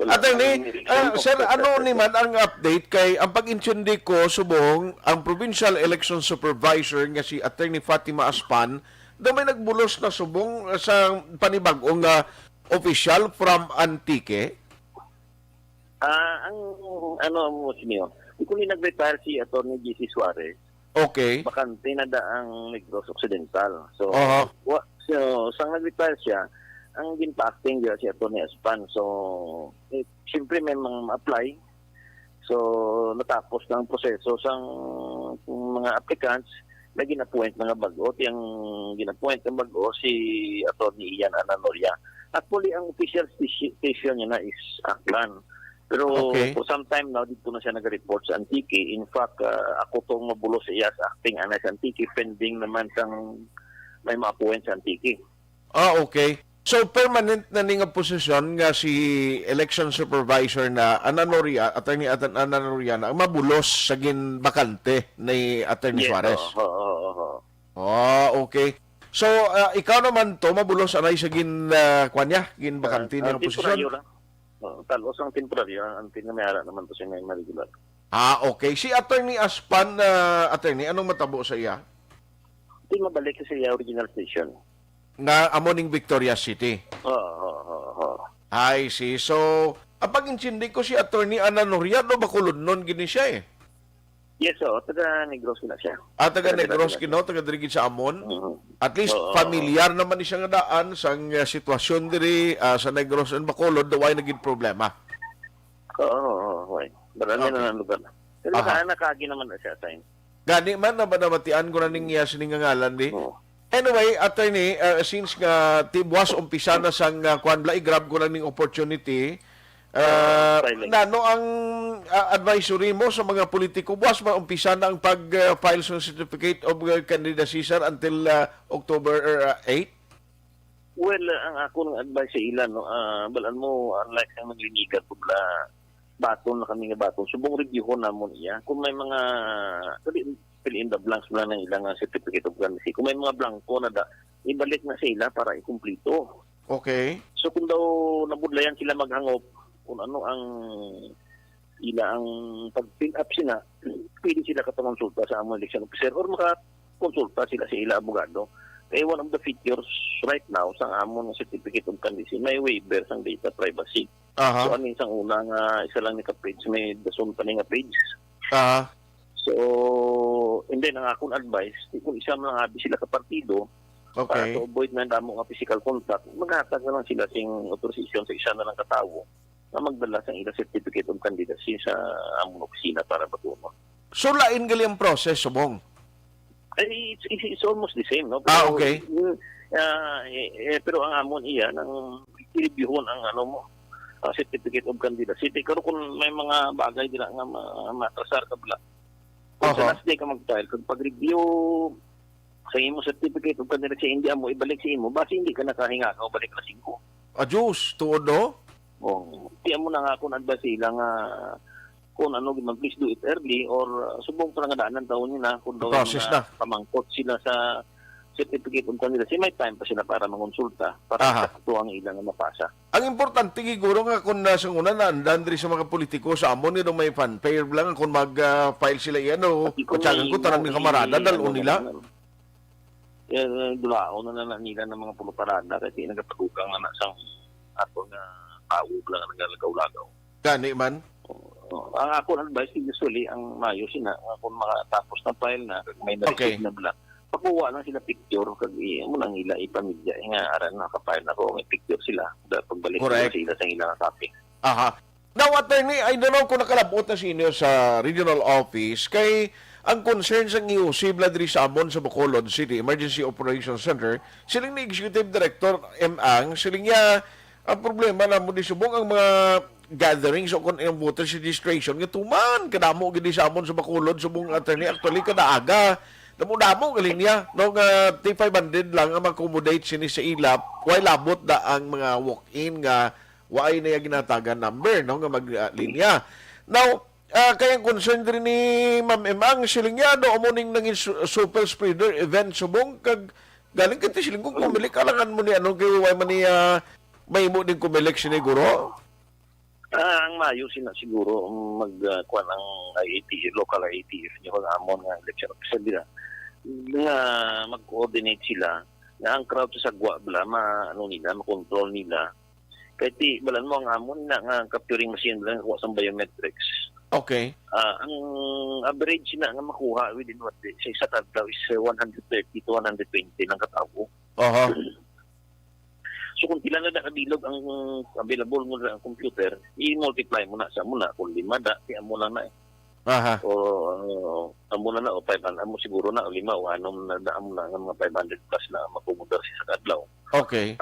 Attorney, sir, ano naman ang update kay ang pag-intindi ko subong ang Provincial Election Supervisor nga si Attorney Fatima Aspan daw may nagbulos na subong sa panibagong official from Antique. Ang mo sinyo, kung nag-retire si Atty. G.C. Suarez, okay, bakante na ang Negros Occidental. So, sang nag-retire siya, ang ginpacting niya si Atty. Aspan. So, siyempre may apply. So, natapos na ang proseso sang mga applicants na ginapuent mga bago. Yung ginapuent ng bago si Atty. Ian Ananoria. Actually, ang official station niya na is Aklan. Pero Okay. for some time now, dito na siya nag-report sa Antique. In fact, ako tong mabulo sa iya sa acting ana sa Antique, pending naman sang may ma-appoint sa Antique. Okay. So, permanent na nga posisyon nga si election supervisor na Attorney Ananoria na ang mabulos sa ginbakante ni Attorney Suarez. Oo. Okay. So, ikaw naman to, mabulos anay sa ginbakante niya posisyon? Talos ang temporaryo, ang pinamayara naman to siya ngayon regular. Okay. Si Attorney Aspan, Attorney, anong matabo sa iya? Hindi mabalik sa iya original station. Nga amoning Victoria City. Oo. I see. So, apag intindi ko si Attorney Ananoria, no bakulod nun gini siya eh. Yes, taga Negros na siya. Taga Negros kino, taga dirigid sa Amon. At least familiar naman ni siya nga daan sa sitwasyon diri sa Negros and Bacolod, daway naging problema. Oo. Marami na ng lugar na. Pero nakagi naman na siya sa Gani man na ba namatian ko na ning siningangalan di? Anyway, Attorney, since nga tibwas umpisa na sang kwanbla, i-grab ko lang ning opportunity. Nano ang advisory mo sa mga politiko? Buwas ba umpisa na ang pag-file sa certificate of candidacy, sir, until October 8? Well, ang akong advice sa ilan, balaan mo, unlike ang naglinigan po baton na kami nga baton, subong reviewon namon iya. Kung may mga, fill in the blanks lang ng ilang certificate of candidacy. Kung may mga blanco na ibalik na sa ila para ikumplito. Okay. So kung daw nabudlayan sila maghangop, kung ano ang ila ang pag-fill up sila, pwede sila katakonsulta sa among election officer or makakonsulta sila sa ila abogado. Kaya one of the features right now sa among certificate of candidacy, may waiver sang data privacy. So ano yung una nga, isa lang ni ka-page, may dasun pa nga page. So, and then ang akong advice, kung isa man lang sila kapartido, para to avoid na damo nga physical contact, maghatag na lang sila sing authorization sa isa na lang katawo na magdala sa ilang certificate of candidacy sa among opisina para batuno. So, lain gali ang process, subong? It's almost the same, no? Pero, okay. Pero ang amon iya, nang i-reviewon ang certificate of candidacy. Pero kung may mga bagay nila nga matrasar ka bala, kung sa last day ka mag-file, kung pag-review sa imo certificate of candidacy, hindi mo ibalik sa imo, basi hindi ka nakahinga ka o balik na 5. Diyos, tuod no? Tiyan mo na nga kung advice sila nga kung please do it early or subong pa nga daanan taon nila kung daw na pamangkot sila sa certificate of candidacy, may time pa sila para mangonsulta para ito ang ilang mapasa. Ang importante siguro nga kung nasa una na andandri sa mga politiko sa amon nila may fanfare lang kung mag-file sila yan o patsagan ko tarang ng kamarada dalon nila. Dulao na nila ng mga puluparada kasi nagpagugang na sa ato nga tawag lang nagalagaw-lagaw. Gani man? Ang ako advice usually ang mayo sina kung makatapos na file na may na-receive na bala. Pagkuha lang sila picture kag mo nang ila ipamilya nga aran na ka-file na ko may picture sila pagbalik sila sa ilang copy. Now, Attorney, I don't know kung nakalabot na sa inyo sa regional office kay ang concern sa IUC Bladri sa Amon sa Bacolod City Emergency Operations Center, siling ni Executive Director M.Ang, siling niya ang problema na mo subong ang mga gatherings o kung ang voter registration nga tuman kadamo gidi sa Amon sa Bacolod subong Attorney actually kadaaga damo galing niya no nga T500 lang ang accommodate sini sa ilap while labot da ang mga walk-in nga waay na ginatagan number no nga maglinya. Now kaya concern din ni Ma'am Emang siling niya no umuning nangin super spreader event subong kag galing kiti siling kung kumili kalangan mo ni ano kay way man niya may mo din kumilik siniguro. Ang mayo siguro magkuan ang IATF, local IATF niyo ang amon nga election officer nila nga mag-coordinate sila na ang crowd sa sagwa bala makontrol nila kahit balan mo ang amon na nga capturing machine lang kuha sa biometrics. Okay. Ang average na nga makuha within what day sa isa kadlaw is 130 to 120 lang katawo. So kung pila na nakabilog ang available mo sa computer, i-multiply mo na sa muna kung 5 kaya mo lang na o amo na o 500 amo siguro na o 5 o anom na daan mo na ng mga 500 plus na makumudar sa kadlaw. Okay.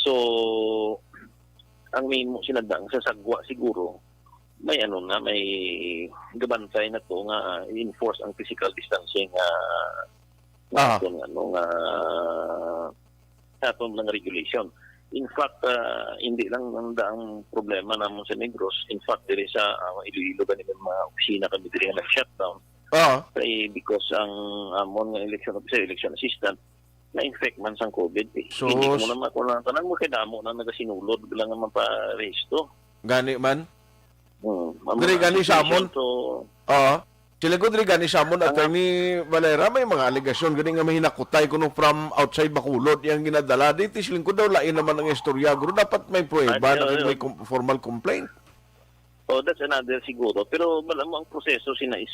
So ang mimo sinadang sa sagwa siguro may may gabantay na to nga enforce ang physical distancing aton aton ng regulation. In fact, hindi lang ang problema namon sa Negros. In fact, diri sa Iloilo ganin mga opisina kami diri nga nag-shutdown. Kay because ang amon nga election officer, election assistant na-infect man sang COVID. So, hindi mo naman kung tanan mo kay damo na nagasinulod bilang nga maparesto. Gani man. Diri gani sa amon. Sila ko diri gani sa amon Attorney Valera may mga alegasyon gani nga mahinakutay kuno from outside Bacolod yang ginadala dito siling ko daw lain naman ang istorya guro dapat may prueba na may formal complaint. That's another siguro. Pero malam mo ang proseso sina is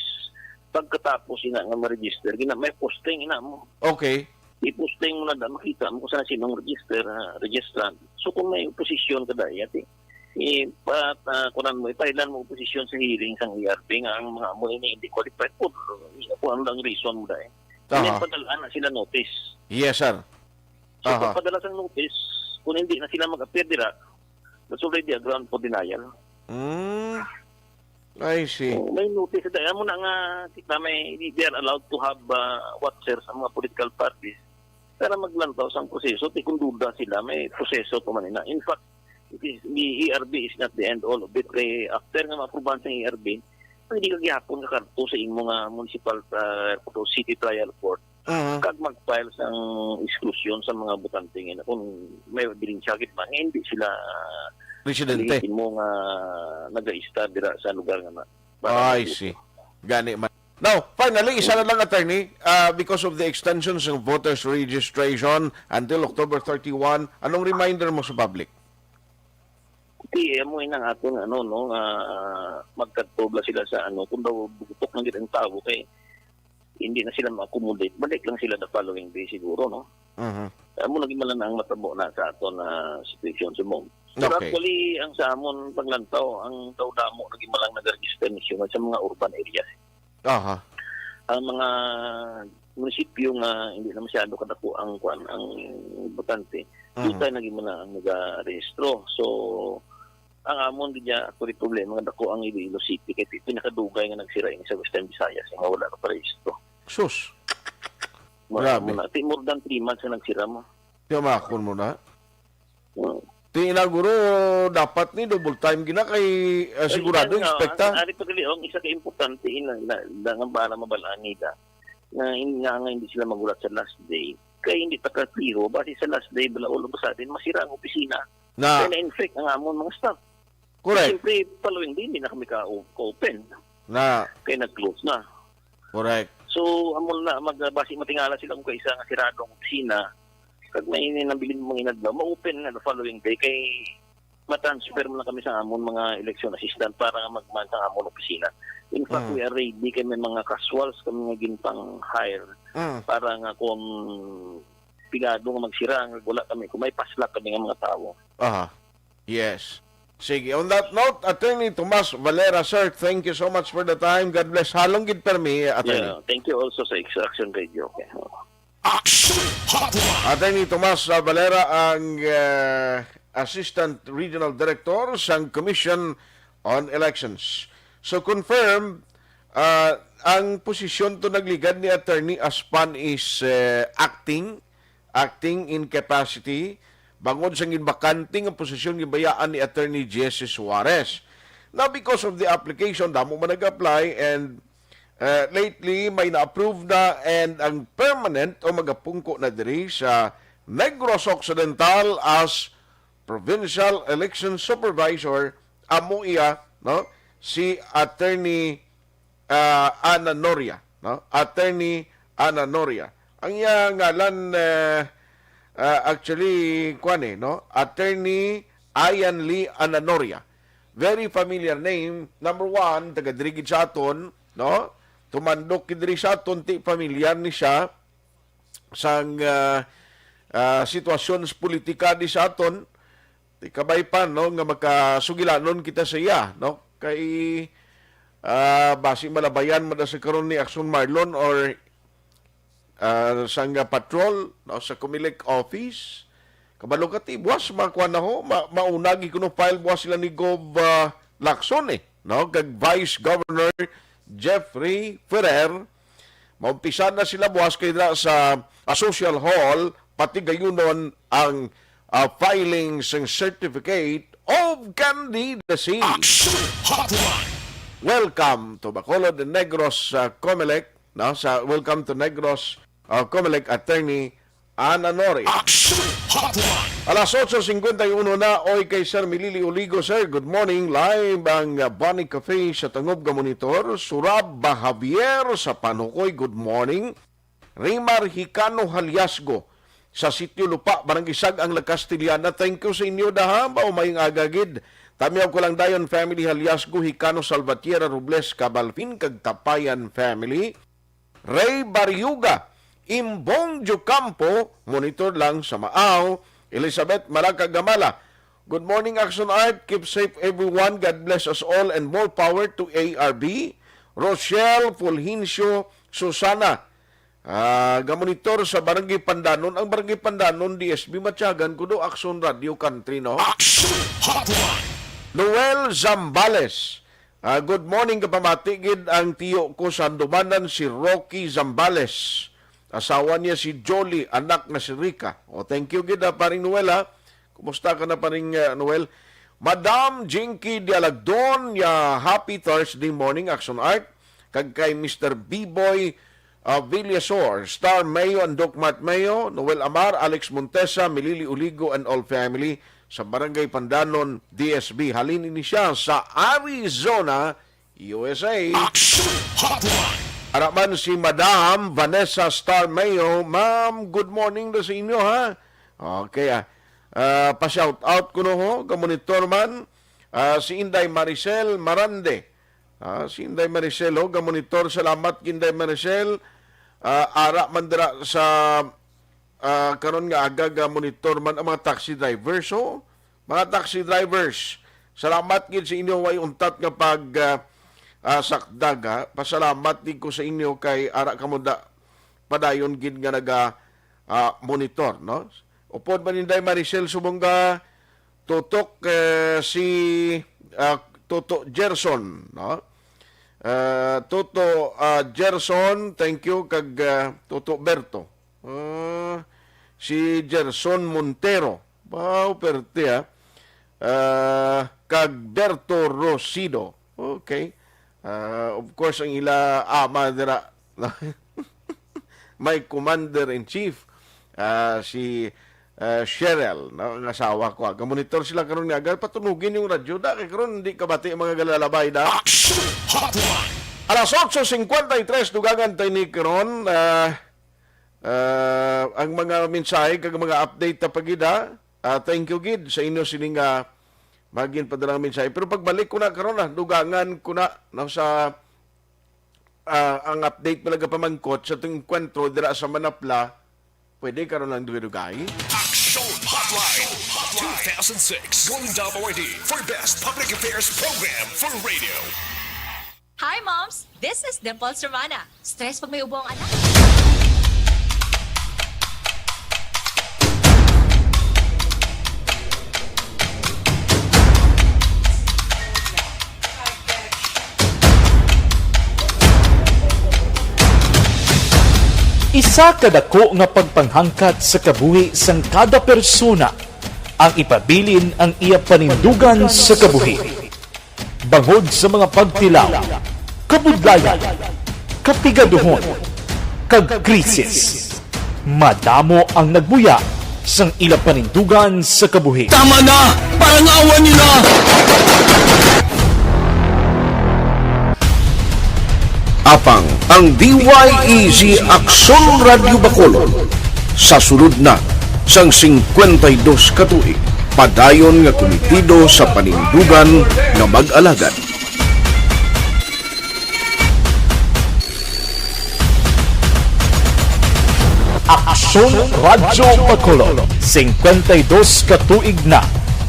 pagkatapos sina nga ma-register gina may posting ina mo. Okay. I-posting mo na da makita mo kung saan sinong registrant. So kung may oposisyon kada yati kunan mo ipailan mo oposisyon sa hearing sang ERP nga ang mga mo hindi qualified po ano lang reason mo dahil padalaan na sila notice. Yes sir. So kung padala sang notice kung hindi na sila mag-appear dira that's already a ground for denial. I see. So, may notice dahil mo na nga kita may they are allowed to have watchers sa mga political parties para maglantaw sang proseso kung duda sila may proseso to man ina. In fact the ERB is not the end all of it. Kaya after nga ma-approvean sa ERB, hindi ka gihapon ka karto sa imong municipal city trial court. Kag mag-file sang exclusion sa mga butante nga kung may bilinsakit man, hindi sila residente mo nga nag-i-star dira sa lugar nga na. I see. Gani man. Now, finally, isa na lang, Attorney, because of the extensions of voters registration until October 31, anong reminder mo sa public? Mo inang aton magkatobla sila sa kung daw butok ng ang tao kay hindi na sila ma-accommodate. Balik lang sila the following day siguro, no? Mo naging malan ang matabo na sa aton situation sa mong. Pero actually, ang sa amon paglantaw, ang daw-damo naging malang nag-register nisyo sa mga urban areas. Ang mga munisipyo nga hindi na masyado kadako ang botante, doon tayo naging malang nag-rehistro. So, ang amon din niya actually problema nga dako ang Iloilo City kay pinakadugay nga nagsira sa Western Visayas nga wala ka parehistro. Sus. Grabe. More than 3 months na nagsira mo. Tiyamakon mo na. Tinaguro dapat ni double time gina kay sigurado expecta. Ari pa kali ang isa ka importante ina nga bala mabalaan nila. Nga hindi sila magulat sa last day. Kaya hindi pa ka-clear base sa last day bala ulo sa atin masira ang opisina. Kaya na-infect ang amon mga staff. Correct. Siyempre, following day, hindi na kami ka-open. Kaya nag-close na. Correct. So, amon na, magbasi matingala sila kung kaisa nga siradong opisina. Kag may nabilin mong inadlaw, ma-open na the following day. Kay matransfer mo na kami sa amon mga election assistant para nga magman sa amon opisina. In fact, we are ready kay may mga casuals kami nga ginpang hire para nga kung pigado nga magsira, wala kami. Kung may paslak kami nga mga tao. Yes. Sige. On that note, Attorney Tomas Valera, sir, thank you so much for the time. God bless. Halong gid permi, Attorney. Yeah, thank you also sa Aksyon Radio. Okay. Aksyon Hotline. Attorney Tomas Valera, ang Assistant Regional Director sa Commission on Elections. So, confirm, ang posisyon to nagligad ni Attorney Aspan is acting in capacity bangod sa ginbakanting ang posisyon gibayaan ni Attorney Jesse Suarez. Now, because of the application, damo man nag-apply and lately may na-approve na and ang permanent o magapungko na diri sa Negros Occidental as Provincial Election Supervisor amo iya, no? Si Attorney Ana Noria, no? Attorney Ana Noria. Ang iya ngalan actually no? Attorney Ayan Lee Ananoria. Very familiar name. Number one, taga diri sa aton, no? Tumandok kidiri sa aton, ti familiar ni siya sang sitwasyon politika di sa aton. Ti kabay pa, no, nga makasugilanon kita sa iya, no? Kay basi malabayan mo sa karon ni Aksyon Marlon or sang patrol, no, sa Comelec office Kabalo ka ti, buwas, makuha na ho, maunagi ko no file buwas sila ni Gov Lacson no? Kag Vice Governor Jeffrey Ferrer, maumpisa na sila buwas kay sa Social Hall, pati gayunon ang filing ng Certificate of Candidacy. Aksyon Hotline. Welcome to Bacolod de Negros Comelec, no? Welcome to Negros Comelec Attorney Ana Nori. Aksyon Hotline. Alas 8:51 na, oy kay Sir Milili Oligo. Sir, good morning. Live ang Bonnie Cafe sa Tangob ga Monitor. Surab Javier sa Panukoy, good morning. Rimar Hicano Haliasgo sa Sitio Lupa, Barangay Sag ang La Castellana. Thank you sa inyo daha, ba umayong agagid. Tamiyaw ko lang dayon family Haliasgo, Hicano Salvatierra Robles, Cabalpin, kag Tapayan family. Ray Bariuga, Imbong Jucampo, monitor lang sa Maaw. Elizabeth Malaca Gamala, good morning Aksyon Art, keep safe everyone, God bless us all and more power to ARB. Rochelle Fulhincio Susana, gamonitor sa Barangay Pandanon. Ang Barangay Pandanon, DSB Matyagan, kudo Aksyon Radio Country, no? Aksyon Hotline. Noel Zambales, good morning kapamatigid ang tiyo ko sa Andumanan, si Rocky Zambales. Asawa niya si Jolie, anak na si Rica. Thank you gida paring Noel ha. Kumusta ka na paring Noel? Madam Jinky Dialagdon, happy Thursday morning Action Art. Kag kay Mr. B-Boy Villasor, Star Mayo and Doc Mart Mayo, Noel Amar, Alex Montesa, Milili Uligo and all family sa Barangay Pandanon, DSB. Halin ini siya sa Arizona, USA. Action Hotline. Araman si Madam Vanessa Star Mayo. Ma'am, good morning na sa inyo ha. Okay pa-shout out ko no ho, kamonitor man. Si Inday Maricel Marande. Si Inday Maricel ho, kamonitor. Salamat Inday Maricel. Ara man dira sa karon nga aga monitor man ang mga taxi drivers ho. Mga taxi drivers, salamat gid sa inyo way untat nga pag sakdag ha. Pasalamat din ko sa inyo kay ara kamuda padayon gid nga naga monitor, no? Upod man Inday Maricel subong tutok si Toto Gerson, no? Toto Gerson, thank you kag Toto Berto. Si Gerson Montero, wow, perte kag Berto Rosido. Okay. Of course, ang ila ama dira may commander-in-chief si Cheryl, no, ang asawa ko. Kamonitor sila karon nga agad patunugin yung radyo da kay karon hindi kabati mga galalabay da. Action Hotline. Alas 8:53 dugangan tayo ni karon ang mga mensahe kag mga update ta pagida. Thank you gid sa inyo sining magin padala ng mensahe. Pero pagbalik ko na karon dugangan ko na no, sa ang update talaga pamangkot sa itong kwentro dira sa Manapla. Pwede karon lang dugay-dugay. Action Hotline 2006 Golden Dome Awardee for Best Public Affairs Program for Radio. Hi moms, this is Dimples Romana. Stress pag may ubo ang anak. Isa kadako nga pagpanghangkat sa kabuhi sang kada persona ang ipabilin ang iya panindugan sa kabuhi. Bangod sa mga pagtilaw, kabudlayan, kapigaduhon, kag krisis. Madamo ang nagbuya sang ila panindugan sa kabuhi. Tama na! Parang awan niyo na! Apang ang DYEZ Aksyon Radio Bacolod sa sulod na sang 52 katuig padayon nga komitido sa panindugan nga mag-alagad. Aksyon Radio Bacolod 52 katuig na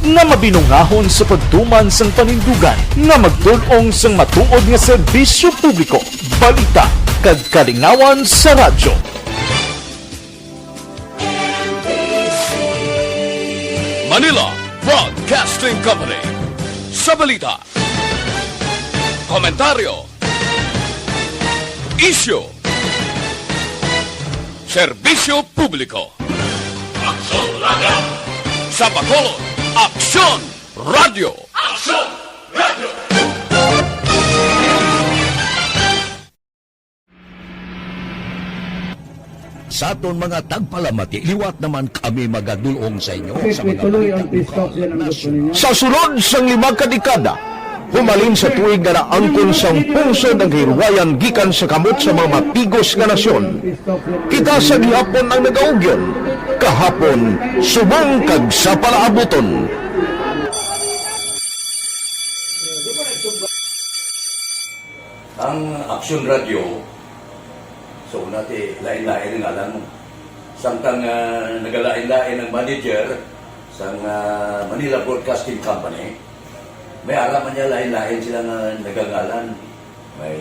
nga mabinungahon sa pagtuman sang panindugan nga magdulong sang matuod nga serbisyo publiko, balita kag kalingawan sa radyo. Manila Broadcasting Company. Sa balita, komentaryo, issue, serbisyo publiko. Aksyon Radio! Sa Bacolod, Aksyon Radio! Aksyon Radio! Sa aton mga tagpalamati, liwat naman kami magadulong sa inyo sa mga sa sulod sang 5 kadekada, humalin sa tuig nga naangkon sang pungsod ang hirwayan gikan sa kamot sa mga mapigos nga nasyon. Kita sa gihapon ang nagaugyon, kahapon subong kag sa palaabuton. Ang Aksyon Radio, so nati lain-lain nga lang. Samtang nagalain-lain ang manager sa Manila Broadcasting Company, may araman niya lain-lain sila nga nagangalan. May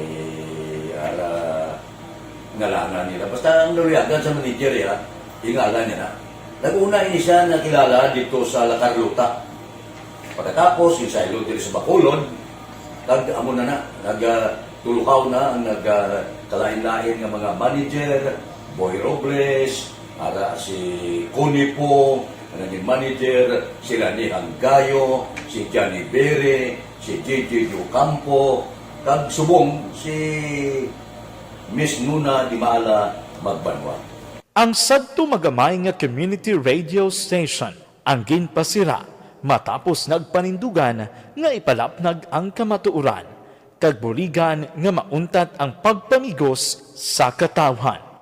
ngalangan nila. Basta ang naruyagan sa manager ya, ingalan niya na. Nag-una siya nakilala dito sa La Carlota. Pagkatapos, yung sa ilo dito sa Bacolod, nag-amo na nagtulukaw na ang nagkalain-lain ng mga manager, Boy Robles, si Connie po, ang naging manager, sila ni Hanggayo, si Johnny Bere, si J.J. Ocampo, kag subong si Miss Nuna Di Maala Magbanwa. Ang sadto magamay nga community radio station ang ginpasira matapos nagpanindugan nga ipalapnag ang kamatuuran kag buligan nga mauntat ang pagpamigos sa katawhan.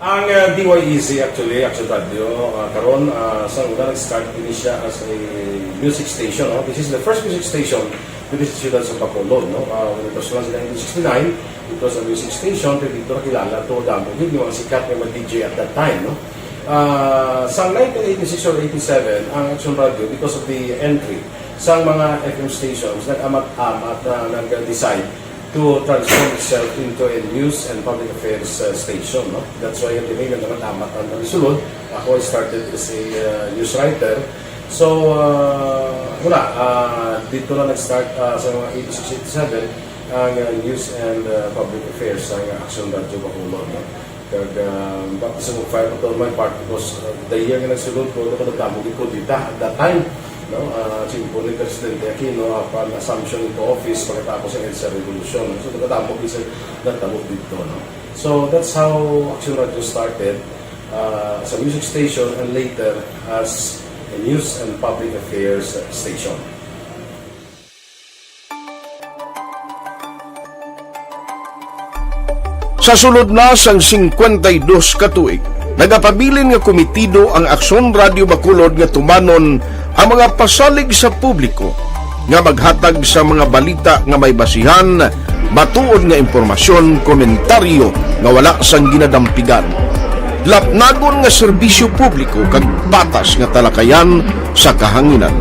Ang DYEZ actually, Aksyon Radio, karon sa una nag-start din siya as a music station. No? This is the first music station with the students of Bacolod. No? When it was launched in 1969, it was a music station. Pero dito nakilala to damo yung mga sikat na DJ at that time. No? Sa 1986 or 87, ang Aksyon Radio, because of the entry sa mga FM stations, nag-amat-amat na nag-decide to transform itself into a news and public affairs station. No? That's why yung dinay na naman-amat ang nalisulod. Ako I started as a news writer. So, dito na nag-start sa mga 86-87 ang news and public affairs ng Aksyon Radio Bacolod. No? Kag baptism of fire to my part because the year nga nagsulod ko, nagdamog ko dito at that time. No, simpo ni Presidente Aquino upon assumption into office pagkatapos ng EDSA Revolution. So, nagdamog isa nagdamog dito. No? So, that's how Aksyon Radio started as a music station and later as a news and public affairs station. Sa sulod na sang 52 ka tuig, nagapabilin nga komitido ang Aksyon Radio Bacolod nga tumanon ang mga pasalig sa publiko nga maghatag sa mga balita nga may basihan, matuod nga impormasyon, komentaryo nga wala sang ginadampigan. Lapnagon nga serbisyo publiko kag patas nga talakayan sa kahanginan.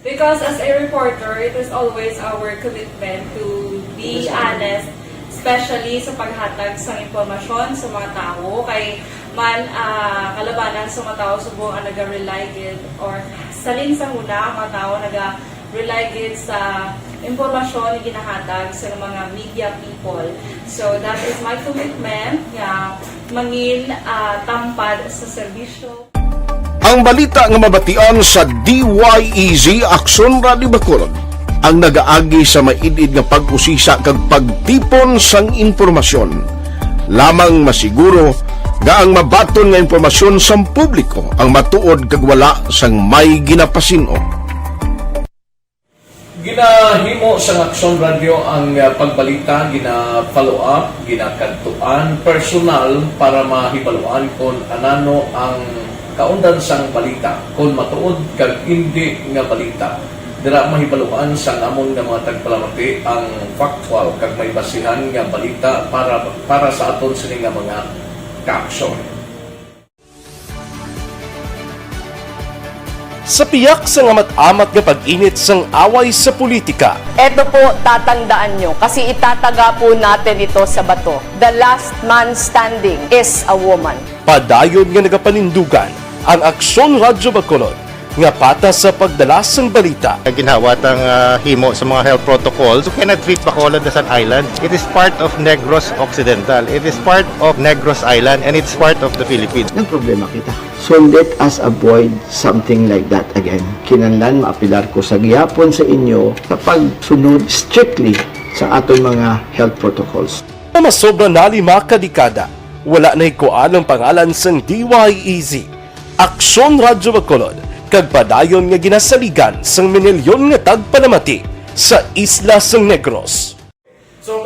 Because as a reporter, it is always our commitment to be honest, especially sa paghatag sa impormasyon sa mga tao kay man kalabanan sa mga tao subong ang naga-rely gid or salin sa huna ang mga tao naga-rely gid sa impormasyon na ginahatag sa mga media people. So that is my commitment nga mangin tampad sa serbisyo. Ang balita nga mabatian sa DYEZ Aksyon Radio Bacolod ang nagaagi sa maidid nga pag-usisa kag pagtipon sang impormasyon. Lamang masiguro nga ang mabaton nga impormasyon sa publiko ang matuod kag wala sang may ginapasino. Ginahimo sa Aksyon Radio ang pagbalita, gina-follow up, ginakantuan, personal para mahibaluan kung anano ang kaundan sang balita, kung matuod kag hindi nga balita. Dira mahibaluan sa amon nga mga tagpalamati ang factual kag may basihan nga balita para sa aton sini nga mga ka-aksyon. Sa piyak sa amat-amat nga pag-init sang away sa politika. Eto po, tatandaan nyo, kasi itataga po natin ito sa bato. The last man standing is a woman. Padayon nga nagapanindugan ang Aksyon Radyo Bacolod nga patas sa pagdalasang balita. Ginhawat ang himo sa mga health protocols. You cannot treat Bacolod as an island. It is part of Negros Occidental. It is part of Negros Island and it's part of the Philippines. Ang problema kita. So let us avoid something like that again. Kinahanglan maapilar ko sa gihapon sa inyo sa pagsunod strictly sa aton mga health protocols. Masobra na 5 kadekada, wala na ikuan ang pangalan sang DYEZ, Aksyon Radyo Bacolod, kag padayon nga ginasaligan sang minilyon nga tagpanamati sa isla sang Negros. So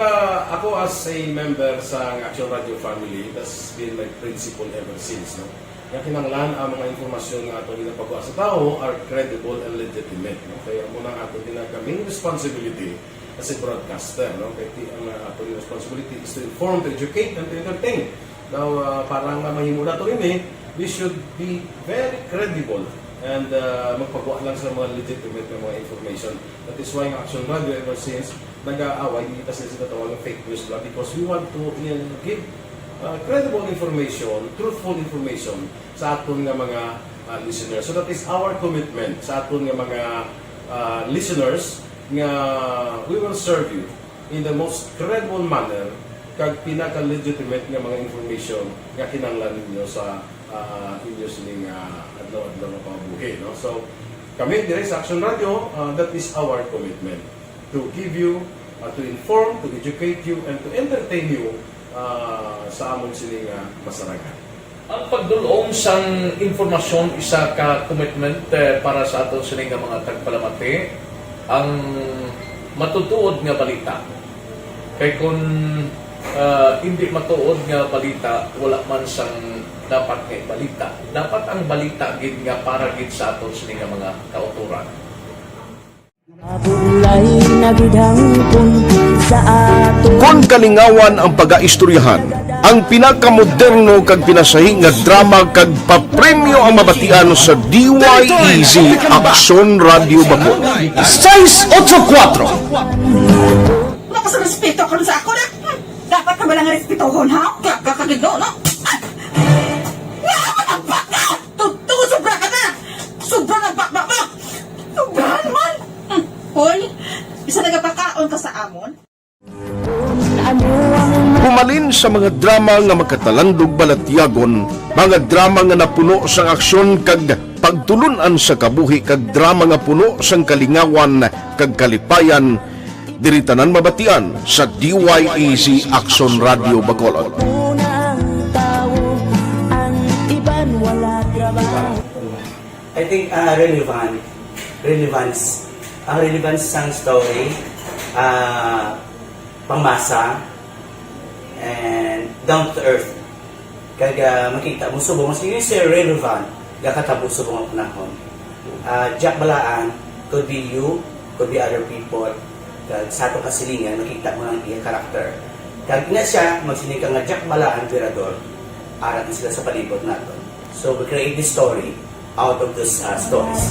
ako as a member sa Aksyon Radio family, that's been my principle ever since. No? Nga kinanglan ang mga informasyon nga ato ginapagawa sa tao are credible and legitimate. No? Kaya muna ato ginagaming responsibility as a broadcaster. No? Kaya ang ato responsibility is to inform, to educate, and to entertain. Now, parang mahimo na ito rin we should be very credible and magpagawa lang sa mga legitimate na mga information. That is why ang Aksyon Radio ever since nag-aaway, hindi kasi sila tawag ng fake news lang because we want to give credible information, truthful information sa aton nga mga listeners. So that is our commitment sa aton nga mga listeners nga we will serve you in the most credible manner kag pinaka-legitimate nga mga information nga kinahanglan ninyo sa inyo sining adlaw-adlaw na pamumuhay. No? So, kami dire sa Aksyon Radio, that is our commitment to give you, to inform, to educate you, and to entertain you sa among sining masaragan. Ang pagdulong sang informasyon isa ka commitment para sa aton sining mga tagpalamati ang matutuod nga balita. Kay kung hindi matuod nga balita, wala man sang dapat kay balita. Dapat ang balita gid nga para gid sa aton sining mga kauturan. Kung kalingawan ang pag-aistoryahan, ang pinakamoderno kag pinasahi nga drama kag papremyo ang mabatian sa DYEZ Aksyon Radio Bacolod. 684. Wala ka sa respeto ka sa ako na. Dapat ka ba lang respetohon ha? Kakagigdo, no? Tutugo, sobra ka na! Sobra na bakbak mo! Sobra naman! Hoy, isa nagapakaon ka sa amon? Pumalin sa mga drama nga makatalandog balatyagon, mga drama nga napuno sang aksyon kag pagtulunan sa kabuhi kag drama nga puno sang kalingawan kag kalipayan, diri tanan mabatian sa DYEZ Aksyon Radio Bacolod. I think relevance sang story, pangmasa, and down to earth. Kag makita mo subong mas yun siya relevant gakatabo subong ang panahon. Jack balaan could be you, could be other people. Kag sa ato kasilingan makita mo ang iyang karakter. Kag ina siya magsinig ka nga Jack balaan tirador arat sila sa palibot nato. So we create this story out of these stories.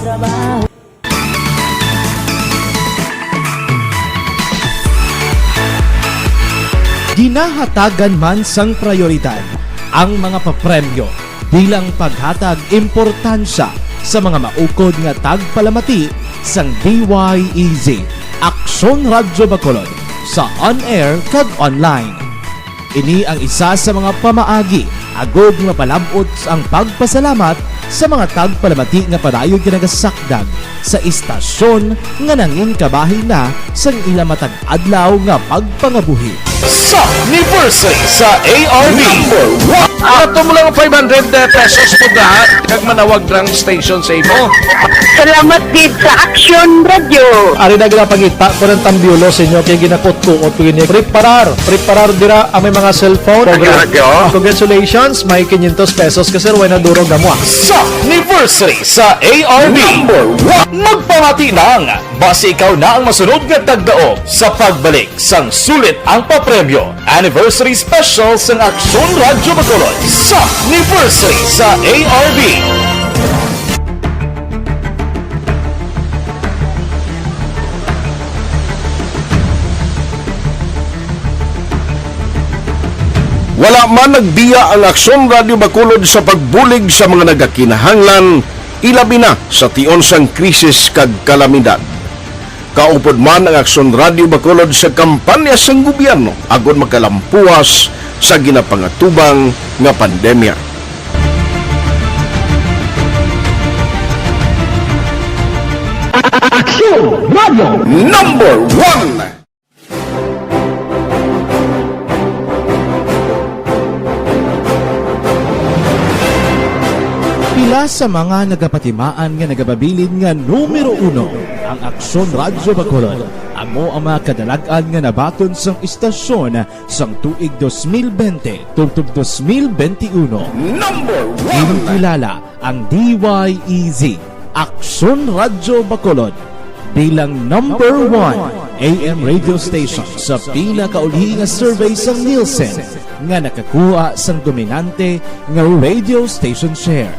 Ginahatagan man sang prioridad ang mga papremyo bilang paghatag importansya sa mga maukod nga tagpalamati sang DYEZ Aksyon Radyo Bacolod sa on-air kag online. Ini ang isa sa mga pamaagi agod nga palabot ang pagpasalamat sa mga tagpalamati nga padayon ginagasakdag sa istasyon nga nangin kabahin na sang ila matag adlaw nga pagpangabuhi. Sa anniversary sa ARV Ato mo lang 500 pesos po lahat kag manawag lang station sa imo. Salamat gid sa Aksyon Radio. Ari na ginapangita ko ng tambiulo sa inyo kaya ginakot ko at pwede preparar dira ang may mga cellphone. Congratulations, may 500 pesos kasi wala na durog mo. Sa anniversary sa ARV magpamati nang base ikaw na ang masunod nga tagdaog sa pagbalik sang sulit ang papremyo anniversary special sang Aksyon Radio Bacolod sa anniversary sa ARV. Wala man nagbiya ang Aksyon Radio Bacolod sa pagbulig sa mga nagakinahanglan, ilabi na sa tion sang krisis kag kalamidad. Kaupod man ang Aksyon Radio Bacolod sa kampanya sang gobyerno agon makalampuas sa ginapangatubang nga pandemya. Aksyon Radio Number 1. Pila sa mga nagapatimaan nga nagababilin nga numero 1 ang Aksyon Radio Bacolod. Amo ang mga kadalagan nga nabaton sang istasyon sang tuig 2020 tungtong 2021. Number 1. Kinikilala ang DYEZ Aksyon Radio Bacolod bilang number 1 AM radio station sa pila kauli nga survey sa Nielsen nga nakakuha sang dominante nga radio station share.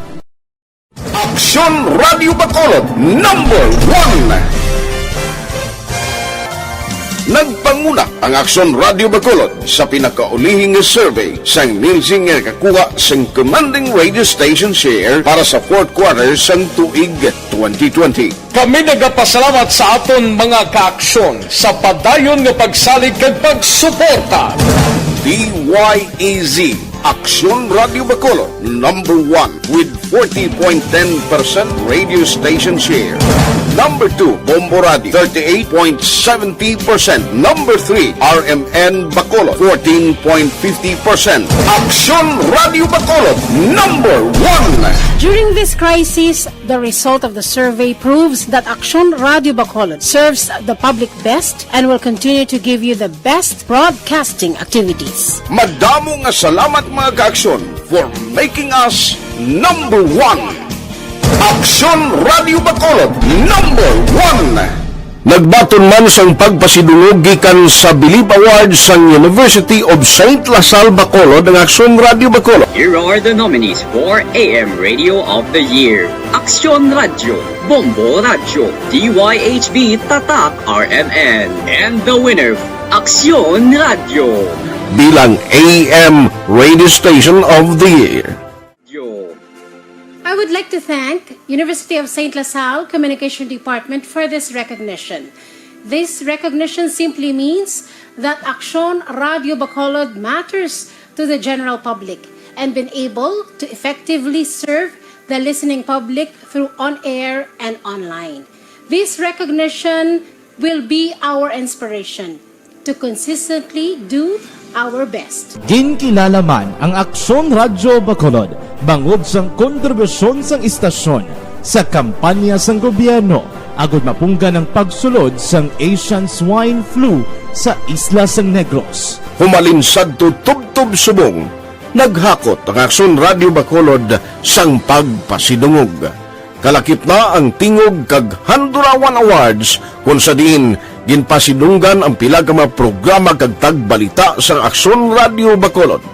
Aksyon Radio Bacolod number 1. Nagpanguna ang Aksyon Radio Bacolod sa pinakaulihing survey sang Nielsen nga nakakuha sang commanding radio station share para sa fourth quarter sang tuig 2020. Kami nagapasalamat sa aton mga kaaksyon sa padayon nga pagsalig kag pagsuporta. DYEZ Aksyon Radio Bacolod number 1 with 40.10% radio station share. Number 2, Bombo Radio, 38.70%. Number 3, RMN Bacolod, 14.50%. Aksyon Radio Bacolod, number 1. During this crisis, the result of the survey proves that Aksyon Radio Bacolod serves the public best and will continue to give you the best broadcasting activities. Madamo nga salamat mga kaaksyon for making us number 1. Aksyon Radio Bacolod number 1. Nagbaton man sang pagpasidungog gikan sa Bilib Awards sang University of St. Lasal Bacolod ang Aksyon Radio Bacolod. Here are the nominees for AM Radio of the Year. Aksyon Radio, Bombo Radio, DYHB Tatak RMN, and the winner, Aksyon Radio. Bilang AM Radio Station of the Year. I would like to thank University of St. Lasal Communication Department for this recognition. This recognition simply means that Aksyon Radio Bacolod matters to the general public and been able to effectively serve the listening public through on-air and online. This recognition will be our inspiration to consistently do our best. Ginkilala man ang Aksyon Radio Bacolod bangod sang kontribusyon sang istasyon sa kampanya sang gobyerno agud mapunggan ang pagsulod sang Asian Swine Flu sa isla sang Negros. Humalinsad to tubtob subong, naghakot ang Aksyon Radio Bacolod sang pagpasidungog. Kalakip na ang tingog kag Handurawan Awards kung sa diin ginpasidunggan ang pila ka mga programa kag tagbalita sa Aksyon Radio Bacolod.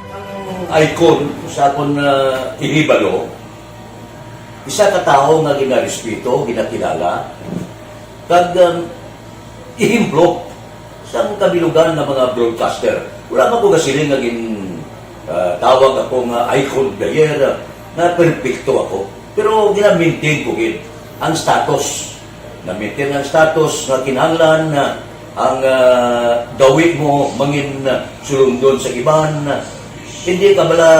Icon sa akong ihibalo, isa ka tao nga ginarespeto, ginakilala, kag ihimplo sa kabilugan ng mga broadcaster. Wala man ko kasiling nga tawag ako nga icon player na perfecto ako. Pero gina-maintain ko ang status. Na-maintain ang status nga kinahanglan ang dawit mo mangin sulundon sa iban. Hindi ka bala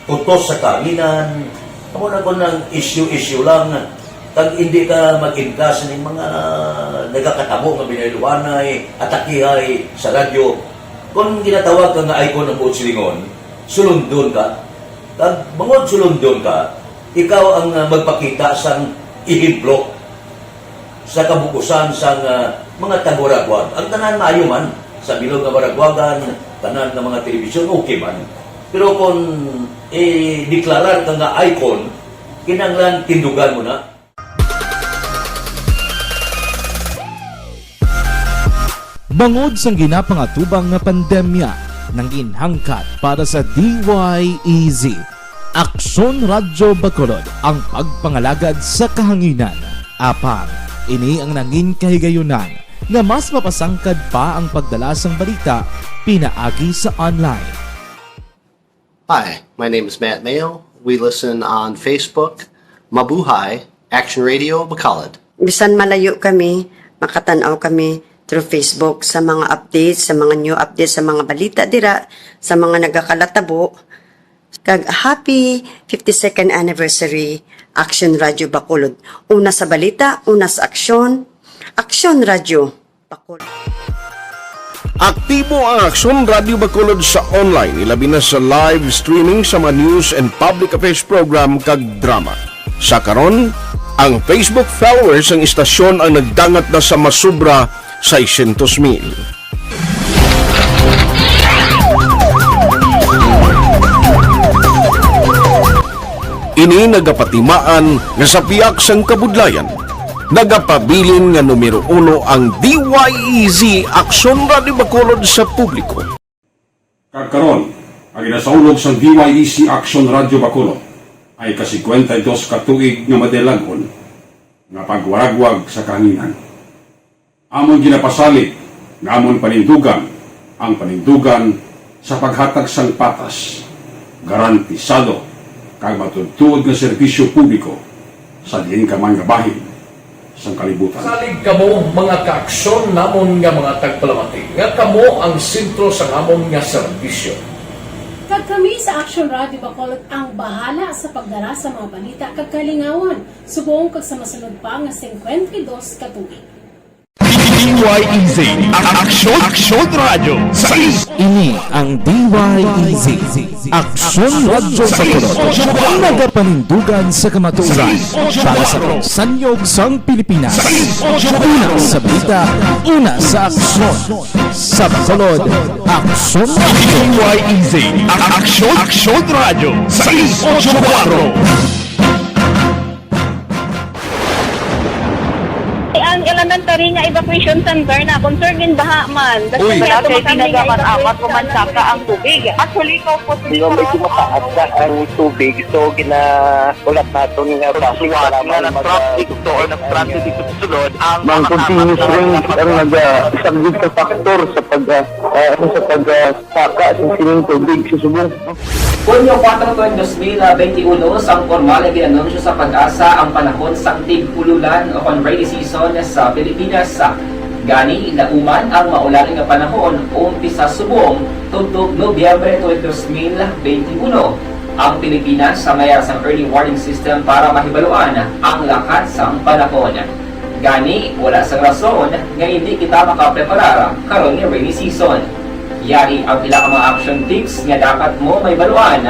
putos sa kanginan. Ako na ko ng issue lang. Kag hindi ka mag-inkas ng mga nagkakatabo nga binailuanay, atakihay sa radyo. Kung ginatawag ka nga icon ng buot silingon, sulundon ka. Kag bangod sulundon ka, ikaw ang magpakita sang ihimplo sa kabukusan sang mga taga-Baragwag. Ang tanan maayo man sa bilog nga Baragwagan, tanan ng mga telebisyon, okay man. Pero kung deklarar ka nga icon, kinanglan tindugan mo na. Bangod sang ginapangatubang nga pandemya nang inhangkat para sa DYEZ, Aksyon Radio Bacolod ang pagpangalagad sa kahanginan. Apang, ini ang nangin kahigayunan nga mas mapasangkad pa ang pagdala sang balita pinaagi sa online. Hi, my name is Matt Mayo. We listen on Facebook, Mabuhay, Action Radio, Bacolod. Bisan malayo kami, makatanaw kami through Facebook sa mga updates, sa mga new updates, sa mga balita dira, sa mga nagakalatabo. Kag happy 52nd anniversary Aksyon Radio Bacolod. Una sa balita, una sa aksyon. Aksyon Radio Bacolod. Aktibo ang Aksyon Radio Bacolod sa online, ilabi na sa live streaming sa mga news and public affairs program kag drama. Sa karon, ang Facebook followers ng istasyon ang nagdangat na sa masubra 600,000. Ini nagapatimaan nga sa piyak sang kabudlayan. Nagapabilin nga numero 1 ang DYEZ Aksyon Radio Bacolod sa publiko. Kagkaroon, ang inasaulog sa DYEZ Aksyon Radio Bacolod ay kasi-52 katuig nga madelagon nga pagwaragwag sa kahanginan. Amon ginapasalit nga amon panindugan ang panindugan sa paghatag sang patas, garantisado kag matudtuod nga serbisyo publiko sa diin ka man nga bahin sang kalibutan. Salig kamo mga kaaksyon namon nga mga tagpalamati, nga kamo ang sentro sa namon nga serbisyo. Kag kami sa Aksyon Radio Bacolod ang bahala sa pagdara sa mga balita kag kalingawan, subong kag sa masunod pa nga 52 katuig. DYEZ Aksyon Radio sa ini ang DYEZ Aksyon Radio sa Bacolod, ang nagapanindugan sa kamatuoran para sa sanyog sang Pilipinas. Una sa balita, una sa aksyon. Sa Bacolod, Aksyon Radio. DYEZ Aksyon Radio sa 684. Ang elementary nga evacuation center na concern din baha man. Uy, Kasi pinagaman apat kumansaka ang tubig. Actually, ikaw po Di ba may kumakaat na ang tubig, so ginaulat nato nga pasuwat nga nag-traffic to or nag-traffic dito sa sulod. Ang continuous rain ang nag-subject sa factor sa pagsaka sa sining tubig sa subong. Hunyo 4, 2021, sang formal na ginanunsyo sa Pag-asa ang panahon sa tig-ululan o rainy season sa Pilipinas. Gani, nauman ang maulan nga panahon umpisa subong tugtog Nobyembre 2021. Ang Pilipinas sa mayar sang early warning system para mahibaluan ang lakas sang panahon. Gani, wala sang rason nga hindi kita makapreparar karon nga rainy season. Yari ang pila ka mga action tips nga dapat mo may baluan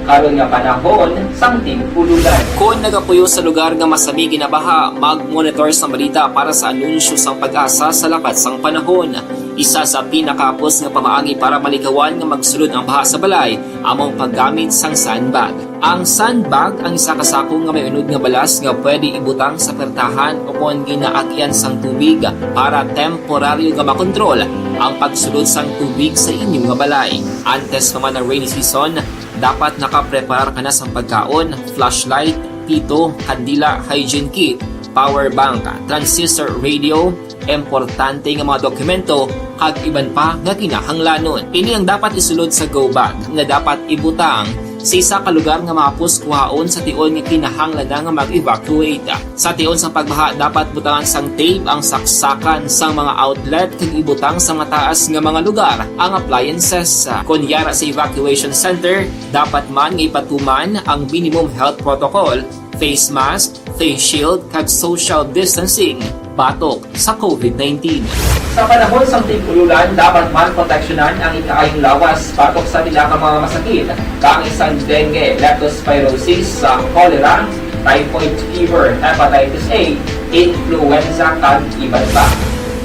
karon nga panahon sang tig-ululan. Kung nagapuyo sa lugar nga masami ginabaha, mag-monitor sa balita para sa anunsyo sang Pag-asa sa lakas sang panahon. Isa sa pinakapos nga pamaagi para malikawan nga magsulod ang baha sa balay, among paggamit sang sandbag. Ang sandbag ang isa kasako nga may unod nga balas nga pwede ibutang sa pertahan o kung ginaagyan sang tubig para temporaryo nga makontrol ang pagsulod sang tubig sa inyong nga balay. Antes naman ng rainy season, dapat nakapreparar ka na sa pagkaon, flashlight, pito, kandila, hygiene kit, power bank, transistor radio, importante nga mga dokumento, kag iban pa nga kinahanglanon. Ini ang dapat isulod sa go bag nga dapat ibutang sa isa ka lugar nga mapus kuhaon sa tion nga kinahanglan nga mag-evacuate. Sa tion sa pagbaha dapat butangan sang tape ang saksakan sang mga outlet kag ibutang sa mataas nga mga lugar ang appliances. Kunyara sa evacuation center, dapat man nga ipatuman ang minimum health protocol, face mask, face shield kag social distancing batok sa COVID-19. Sa panahon sa tig-ululan, dapat man proteksyonan ang ikaayong lawas batok sa nila ka mga masakit, kang isang dengue, leptospirosis, cholera, typhoid fever, hepatitis A, influenza, kag iban pa.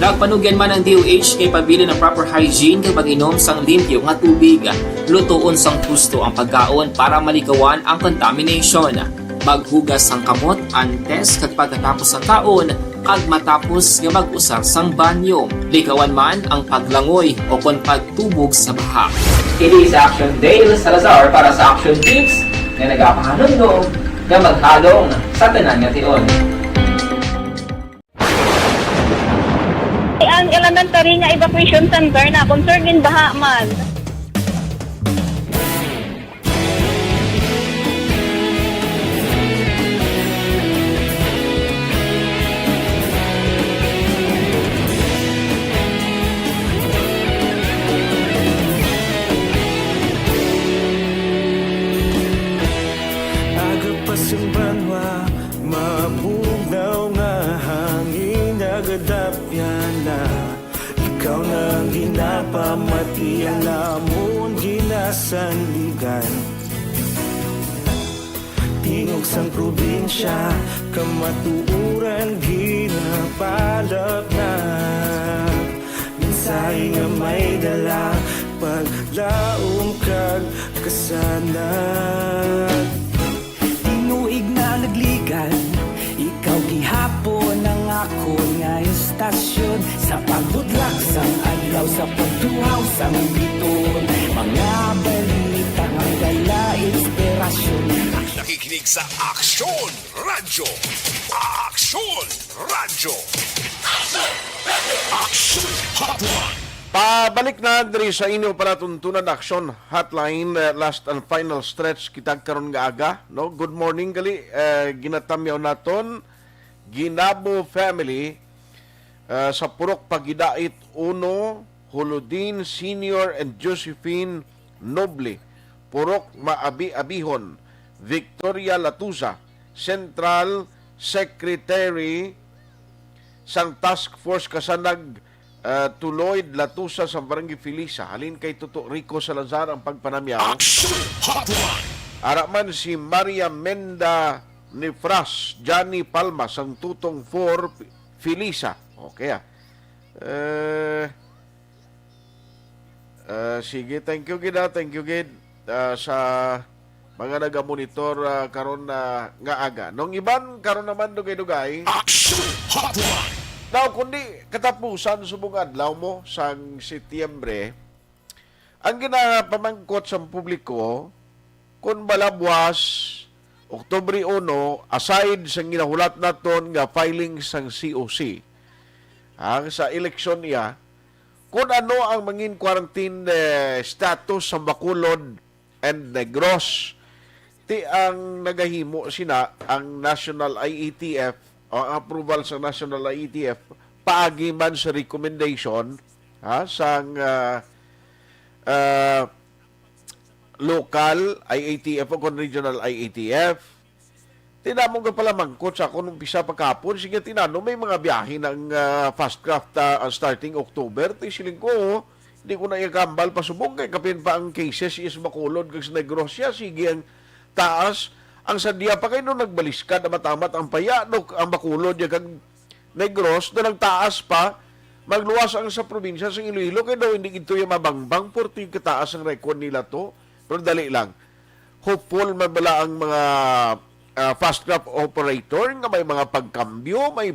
Nagpanugyan man ang DOH kay pabili ng proper hygiene kay pag-inom sang limpyo nga tubig. Lutuon sang gusto ang pagkaon para malikawan ang contamination. Maghugas sang kamot antes kag pagkatapos ang kaon kag matapos nga mag-usar sang banyo. Likawan man ang paglangoy o kon pagtubog sa baha. Kini sa Action Dale Salazar para sa Action Tips nga nagapahanundong nga maghalong sa tanan nga tion. Ang elementary nga evacuation center na concerned in baha man. Agapasumbanwa, mapugaw nga hangin agadapyan na. Ikaw na ginapamati ang namon ginasandigan. Tingog sang probinsya, kamatuuran ginapalap na. Minsay nga may dala, paglaom kag kasanag. Tinuig na nagligan, ikaw gihapon ang ako nga istasyon. Sa pagbudlak sang adlaw, sa pagduhaw sang biton, mga balita nga dala inspirasyon. Nakikinig sa Aksyon Radyo. Aksyon Radyo. Aksyon Hotline. Pabalik na diri sa inyo para tuntunan Aksyon Hotline, last and final stretch kitag karon nga aga, no? Good morning gali, ginatamyaw naton Ginabo family sa Purok Pagidait 1, Huludin Senior and Josephine Noble, Purok Maabi-Abihon, Victoria Latuza, Central Secretary sang Task Force Kasanag Tuloyd Latusa sa Barangay Filisa. Halin kay Tuto Rico Salazar ang pagpanamyaw. Araman si Maria Menda Nifras, Johnny Palma sang Tutong 4 Filisa. Okay sige, thank you gid, sa mga nagamonitor karon nga aga. Nung iban karon naman dugay-dugay. Now, kundi katapusan subong adlaw mo sang Setyembre, ang ginapamangkot sa publiko, kung balabwas, Oktubre 1, aside sa ginahulat naton nga filing sang COC, sa eleksyon niya, kung ano ang mangin quarantine status sa Bacolod and Negros, ti ang nagahimo sina ang National IETF, ang approval sa National IETF, paagi man sa recommendation sang local IATF o regional IATF. Tinamong ka pala mangkot sa kung umpisa pagkapon, sige tinanong may mga biyahe ng fastcraft starting October. Tisiling ko, hindi ko na ikambal pasubong kay kapin pa ang cases is Bacolod kag sa Negros siya, sige ang taas. Ang sadya pa kayo nung nagbaliskad na matamat ang paya, no, ang Bacolod kag Negros na nagtaas pa, magluwas ang sa probinsya sa Iloilo, kaya daw hindi ito yung mabangbang, 40 kataas ang record nila to. Pero dali lang. Hopeful mabala ang mga fastcraft operator nga may mga pagkambyo, may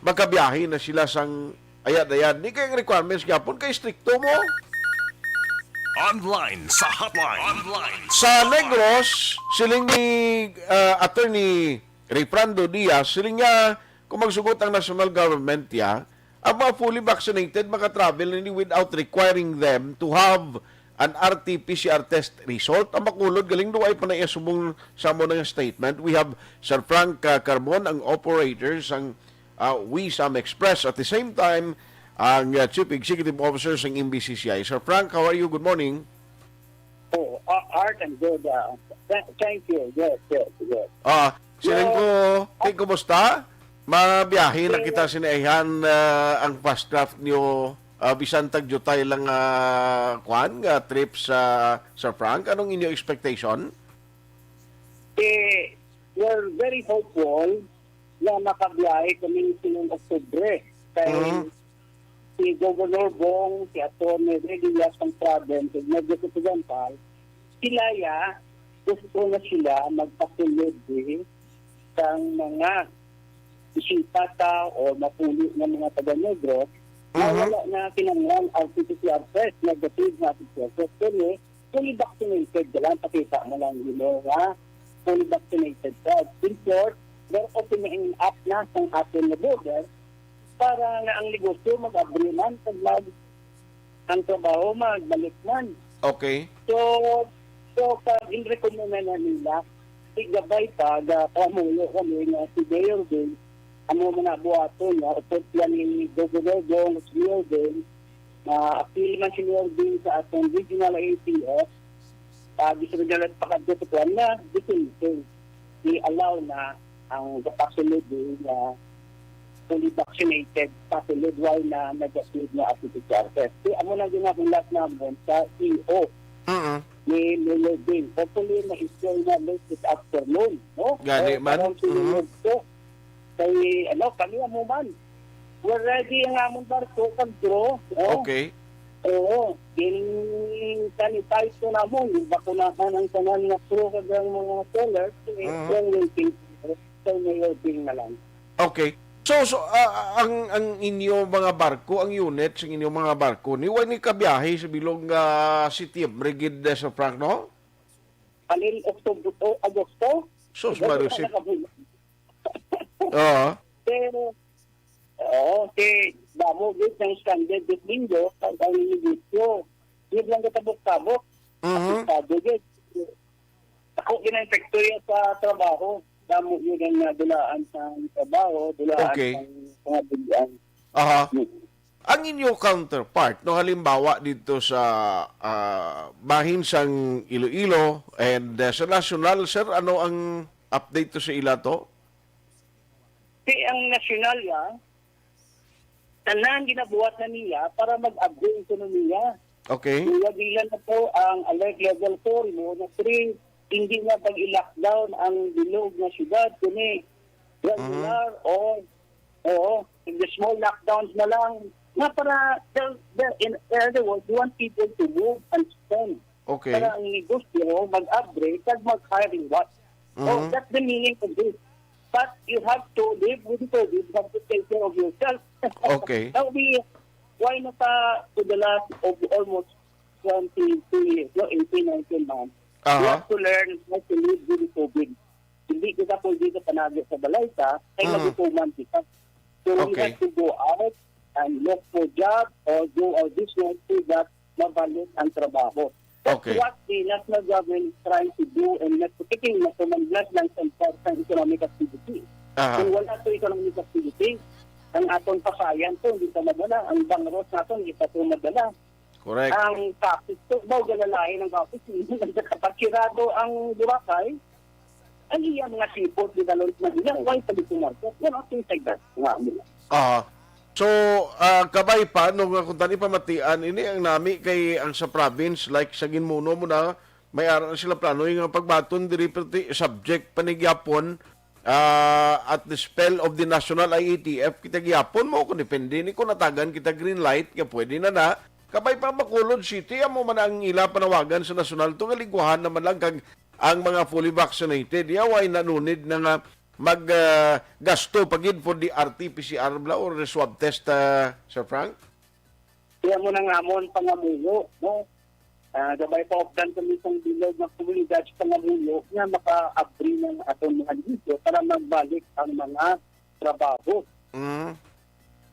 magkabiyahe na sila sang ayad-ayad. Di kayong requirements gyapon kay stricto mo. Online sa Hotline. Sa Negros, siling ni Attorney Rayfrando Diaz, siling niya kung magsugot ang national government niya, ang mga fully vaccinated maka-travel without requiring them to have an RT-PCR test result. Ang Bacolod, galing doon ay panay subong sa mo ng statement. We have Sir Frank Carbon, ang operators, ang Wisam Express. At the same time, ang Chief Executive Officer ng MBCCI. Sir Frank, how are you? Good morning. Oh, Art, and good. Thank you. Good. Siling ko, kumusta? Mabiyahe na kita sinaihan ang fastcraft niyo bisan tagyutay lang trip sa Sir Frank. Anong inyo expectation? We're very hopeful na makabiyahe kami sinong Oktubre. Kaya si Governor Bong, si Atty. Regulas ng province, si Negros Occidental, sila gusto na sila magpasulod ng mga isipata o mapuli ng mga taga-Negros na wala na kinanglan RT-PCR test, negative na RT-PCR test. Pero fully vaccinated, dalang pakita mo lang fully vaccinated test. In short, they're opening up na sa ating border para na ang negosyo mag-abriman pag ang trabaho magbalik man. Okay. So pag in-recommend na nila, igabay pa, pamuyo kami na si Mayor din, amo na buhaton, upot yan ni Governor Dong, si Mayor din, appeal man si Mayor din sa atong regional ATF, gusto nila pakadyotuan na, i-allow na ang kapasulod din na fully vaccinated pasulod while na nag-appeal na at PCR test. Amo na din akong lahat namin sa EO. Ni Mayor din. Hopefully, na-issue na late this afternoon. No? Gani man. Kaya, kami mo man. We're ready ang among barko pag-draw. Okay. Oo. Sanitize ko na mo. Yung bakunahan ang tanan na crew ng mga sellers. Yung waiting. So, Mayor din na lang. Okay. So ang inyo mga barko, ang units, ang inyong mga barko, ni wani kabiyahe sa bilog City of Brigid sa Frank, no? Alin Agosto? Sus, Marusip. Oo. Pero, damo din ng standard this linggo, ang inibisyo. Yun lang katabok-tabok. Ako ginang-efekto yan sa trabaho. Damo yun ang dulaan sa trabaho, dulaan sa mga bilian. Ang inyong counterpart, no, halimbawa dito sa bahin sang Iloilo and sa national, sir, ano ang update to sa ila to? Ang national tanan ginabuhat na niya para mag-upgrade ekonomiya. Okay. Bilan na po ang alert level 4 mo na 3 hindi na pag-i-lockdown ang bilog na syudad, kundi regular o the small lockdowns na lang na para, in other words, you want people to move and spend. Okay. Para ang negosyo mag-upgrade at mag-hiring what. So that's the meaning of this. But you have to live with COVID, you have to take care of yourself. Okay. That would be, why not to the last of almost 22 years, 18, 19 months, you have to learn how to live with COVID. Hindi kita po dito panagay sa balayta, ay nagutuman kita. So we have to go out and look for job or do our business so that mabalik ang trabaho. That's what the national government is trying to do and taking na sumanglas lang sa economic activity. Kung wala to economic activity, ang atong pasayan to, hindi pa madala. Ang bangros natin, hindi pa to madala. Correct. Ang kapit to, bago galalain ng kapit, kapag kirado ang Boracay, ang iya mga sipot, di dalon na nila, why pa dito market? Things like that. So, kabay pa, nung kung tani pamatian, ini ang nami kay ang sa province, like sa Ginmuno mo na, may araw na sila plano, yung pagbaton, diri subject panigyapon, at the spell of the national IATF, kita gyapon mo, kung depende ni kung natagan kita green light, kaya pwede na, kabay pa Bacolod City, amo man ang ila panawagan sa national, ito kaliguhan naman lang kag ang mga fully vaccinated, yaway nanunid na nga maggasto pagid for the RT-PCR or the swab test, Sir Frank? Kaya mo nang amon pangamuyo, no? Gabay pa opdan kami sa bilog ng komunidad sa pangamuyo na maka-abri ng atong mga dito para magbalik ang mga trabaho.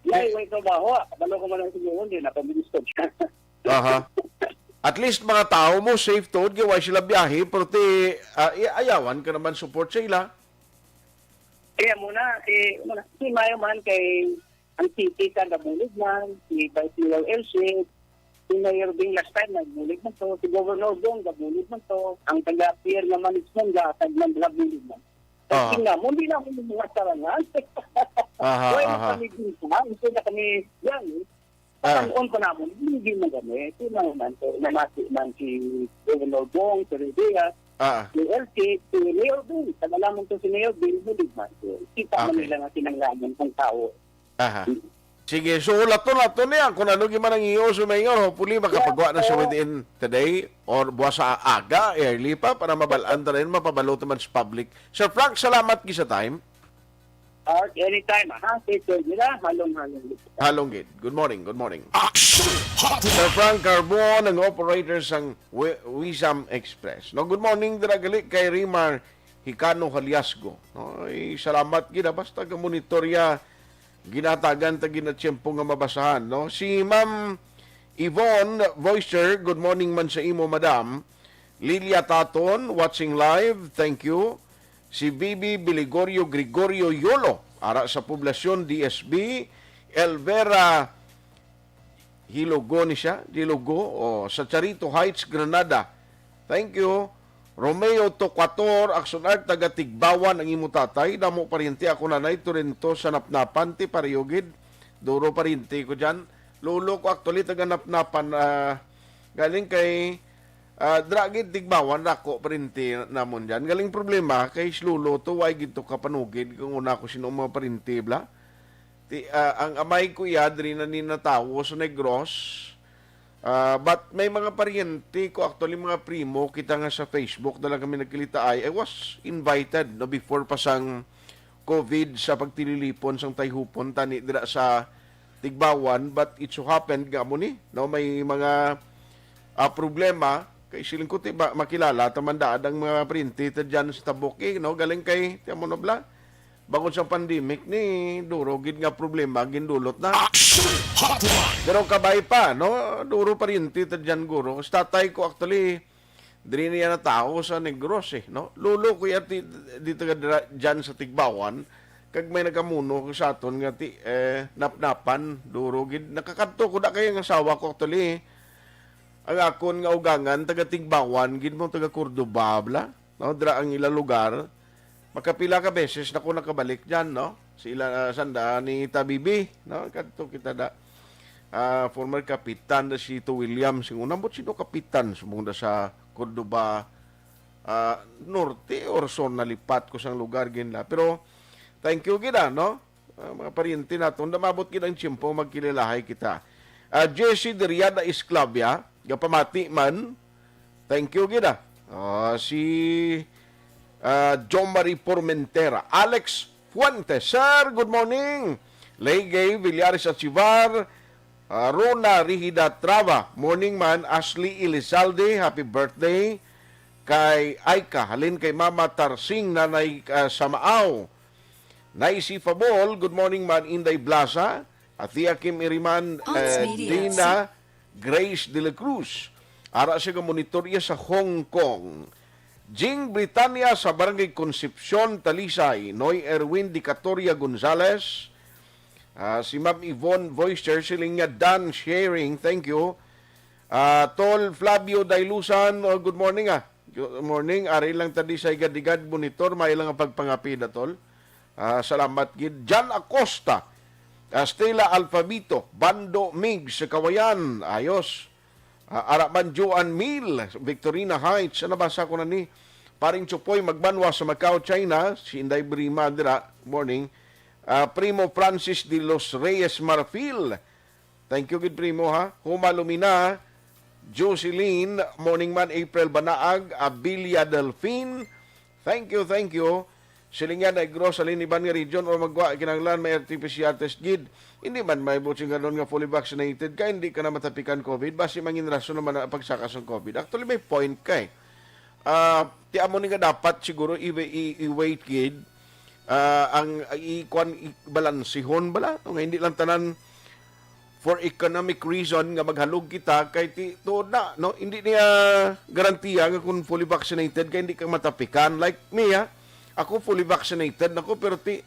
May trabaho, balo ko man ang siguro, hindi na pabilistod siya. At least mga tao mo, safe to, gaway sila biyahe, pero ayawan ka naman support sa ila. Kaya muna, si Mayo man kay ang city ka nabulig man, si Vice Mayor LC, si Mayor Bing last time nabulig man to, si Governor Dong nabulig man to, ang taga-peer na management gatag man nabulig man. Kasi nga, hindi na kami mga sarangan. Why na kami dito ha? Ito na kami yan Pagkanoon ko naman, hindi mo gamit. Ito naman, namati man si Governor Dong, si Rivera, si LC, si Mayor Bill. Tagalamang to si Mayor Bill, bulig man. Kita man nila na sinanglaman ng tao. Sige, so lato-lato na yan. Kung ano man ang iyo sa Mayor, hopefully makapagawa na siya within today or buwas sa aga, early pa, para mabalaan na rin, mapabalo naman sa public. Sir Frank, salamat sa time. Anytime, Take nila, halong-halong. Halong-gid. Good morning, good morning. Sir Frank Carbon, ang operator ng Wisam Express. No, good morning, diragali kay Rimar Hicano Haliasgo. No, salamat gid basta ka monitorya ginatagan ta ginatsyempo nga mabasahan, no? Si Ma'am Yvonne Voicer, good morning man sa imo, madam. Lilia Taton, watching live, thank you. Si Bibi Biligorio Gregorio Yolo, ara sa poblasyon DSB. Elvera Hilogo ni siya, Hilogo, sa Charito Heights, Granada. Thank you. Romeo Toquator, Aksyon Art, taga Tigbawan ang imo tatay. Damo parinti ako nanay, Torrento sa Napnapan, ti Pariyogid. Duro parinti ko dyan. Lolo ko actually taga Napnapan, galing kay Dragid Tigbawan, ako parinti namon dyan. Galing problema, kay Slulo to, why gito kapanugid, kung una ko sino mga parinti, bla. Ang amay ko yadri na ninatawo sa Negros, but may mga paryente ko, actually mga primo, kita nga sa Facebook, dala kami nagkilita ay, I was invited, no, before pa sang COVID sa pagtililipon sang Tayhopon, tani dira sa Tigbawan, but it so happened nga mo ni, no, may mga problema, kay siling ko makilala, tamandaan ang mga paryente dyan sa Tabuki, no, galing kay, tiyan mo na bla, bangod sa pandemic ni duro gid nga problema gindulot na pero kabay pa no duro pa rin tita dyan guro tatay ko actually diri niya na tao sa Negros no lulo ko yati dito dyan sa Tigbawan kag may nagamuno sa aton nga ti napnapan duro gid nakakadto ko da kay ang asawa ko actually ang akon nga ugangan taga Tigbawan gid mo taga Cordoba bla no dira ang ila lugar. Makapila ka beses na ko nakabalik dyan, no? Sila sanda ni Tabibi, no? Kadto kita da former kapitan da si To Williams. Yung unang sino kapitan sumunda sa Cordoba Norte or son nalipat ko sang lugar ginla. Pero thank you gida, no? Mga pariente naton, mabot gid ang tiyempo magkilalahay kita. Jesse Deriada Esclavia, gapamati man. Thank you gida. Si John Marie Formentera, Alex Fuentes, sir, good morning. Legay Villares at Chivar, Rona Rihida Trava, morning man. Ashley Elizalde, happy birthday. Kay Aika, halin kay Mama Tarsing, nanay Samaaw. Naisi Fabol, good morning man. Inday Blasa, Atia Kim Iriman, Dina Grace de la Cruz. Ara siya monitorya sa Hong Kong. Jing Britannia sa Barangay Concepcion, Talisay. Noy Erwin Dicatoria Gonzales. Si Ma'am Yvonne Voicer, siling nga Dan Sharing, thank you. Tol Flavio Dailusan, good morning Good morning. Ari lang tadi sa igadigad monitor, may lang ang pagpangapida, Tol. Salamat gid. Jan Acosta, Stella Alfabito, Bando Mig sa Kawayan, ayos. Aramanjuan Mil, Victorina Heights, nabasa ko na ni Paring Chupoy Magbanwa sa Macau, China, si Inday Brima, dira, morning. Primo Francis de los Reyes Marfil, thank you gid Primo ha. Huma Lumina, Jocelyn, morning man. April Banaag, Abilia Delphine, thank you. Silingan ay Grosalin Iban nga region o magwa kinanglan may RT-PCR test gid. Hindi man may butsing ganon nga fully vaccinated ka, hindi ka na matapikan COVID. Basi mangin rason naman ang pagsakas ng COVID. Actually may point kay. Ti amo ni nga dapat siguro i-wait gid ang balansihon bala. Nga hindi lang tanan for economic reason nga maghalog kita kay ti tuod na no hindi niya garantiya nga kung fully vaccinated kay hindi ka matapikan like me Ako fully vaccinated nako pero ti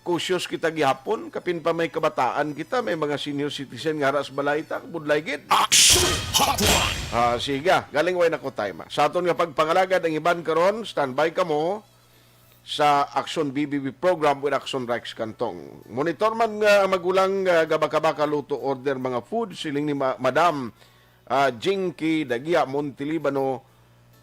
cautious kita gihapon kapin pa may kabataan kita may mga senior citizen nga ras balay ta budlay gid. Action Hotline. Sige, galing way nako time. Sa aton nga pagpangalagad ang iban karon, standby kamo sa Aksyon BBB program with Aksyon Rex Kantong. Monitor man nga magulang gabaka-baka luto order mga food siling ni Madam Jinky Dagia Montilibano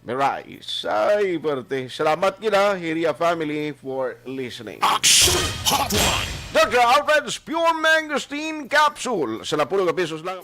Mirais. Ay, perte. Salamat kita, Hiria family, for listening. Action Hotline! Dr. Alfred's Pure Mangosteen Capsule. Sa 10 pesos lang.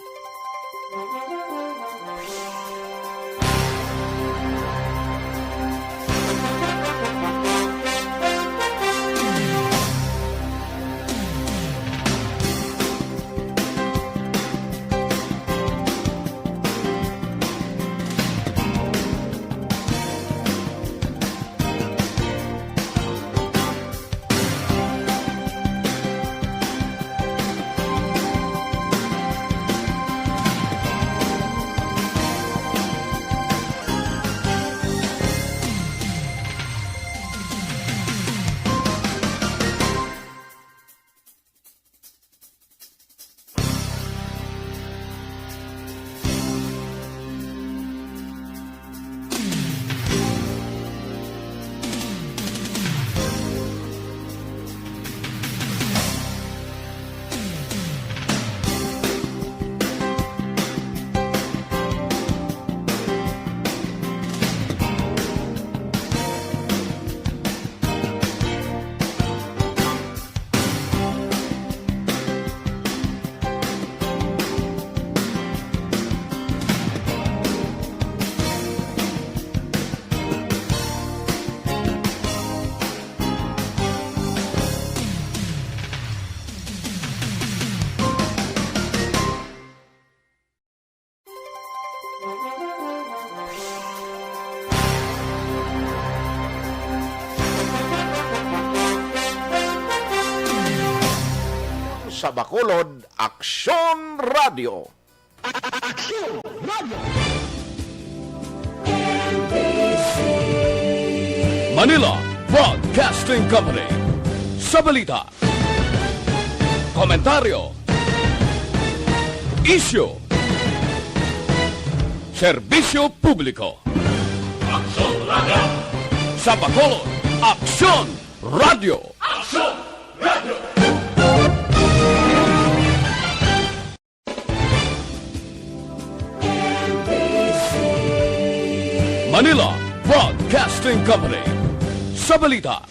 Sa Bacolod, Aksyon Radio. Aksyon Radio. Manila Broadcasting Company. Sa balita, komentaryo, isyu, serbisyo publiko. Aksyon Radio. Sa Bacolod, Aksyon Radio. Aksyon Radio. Manila Broadcasting Company. Sa balita,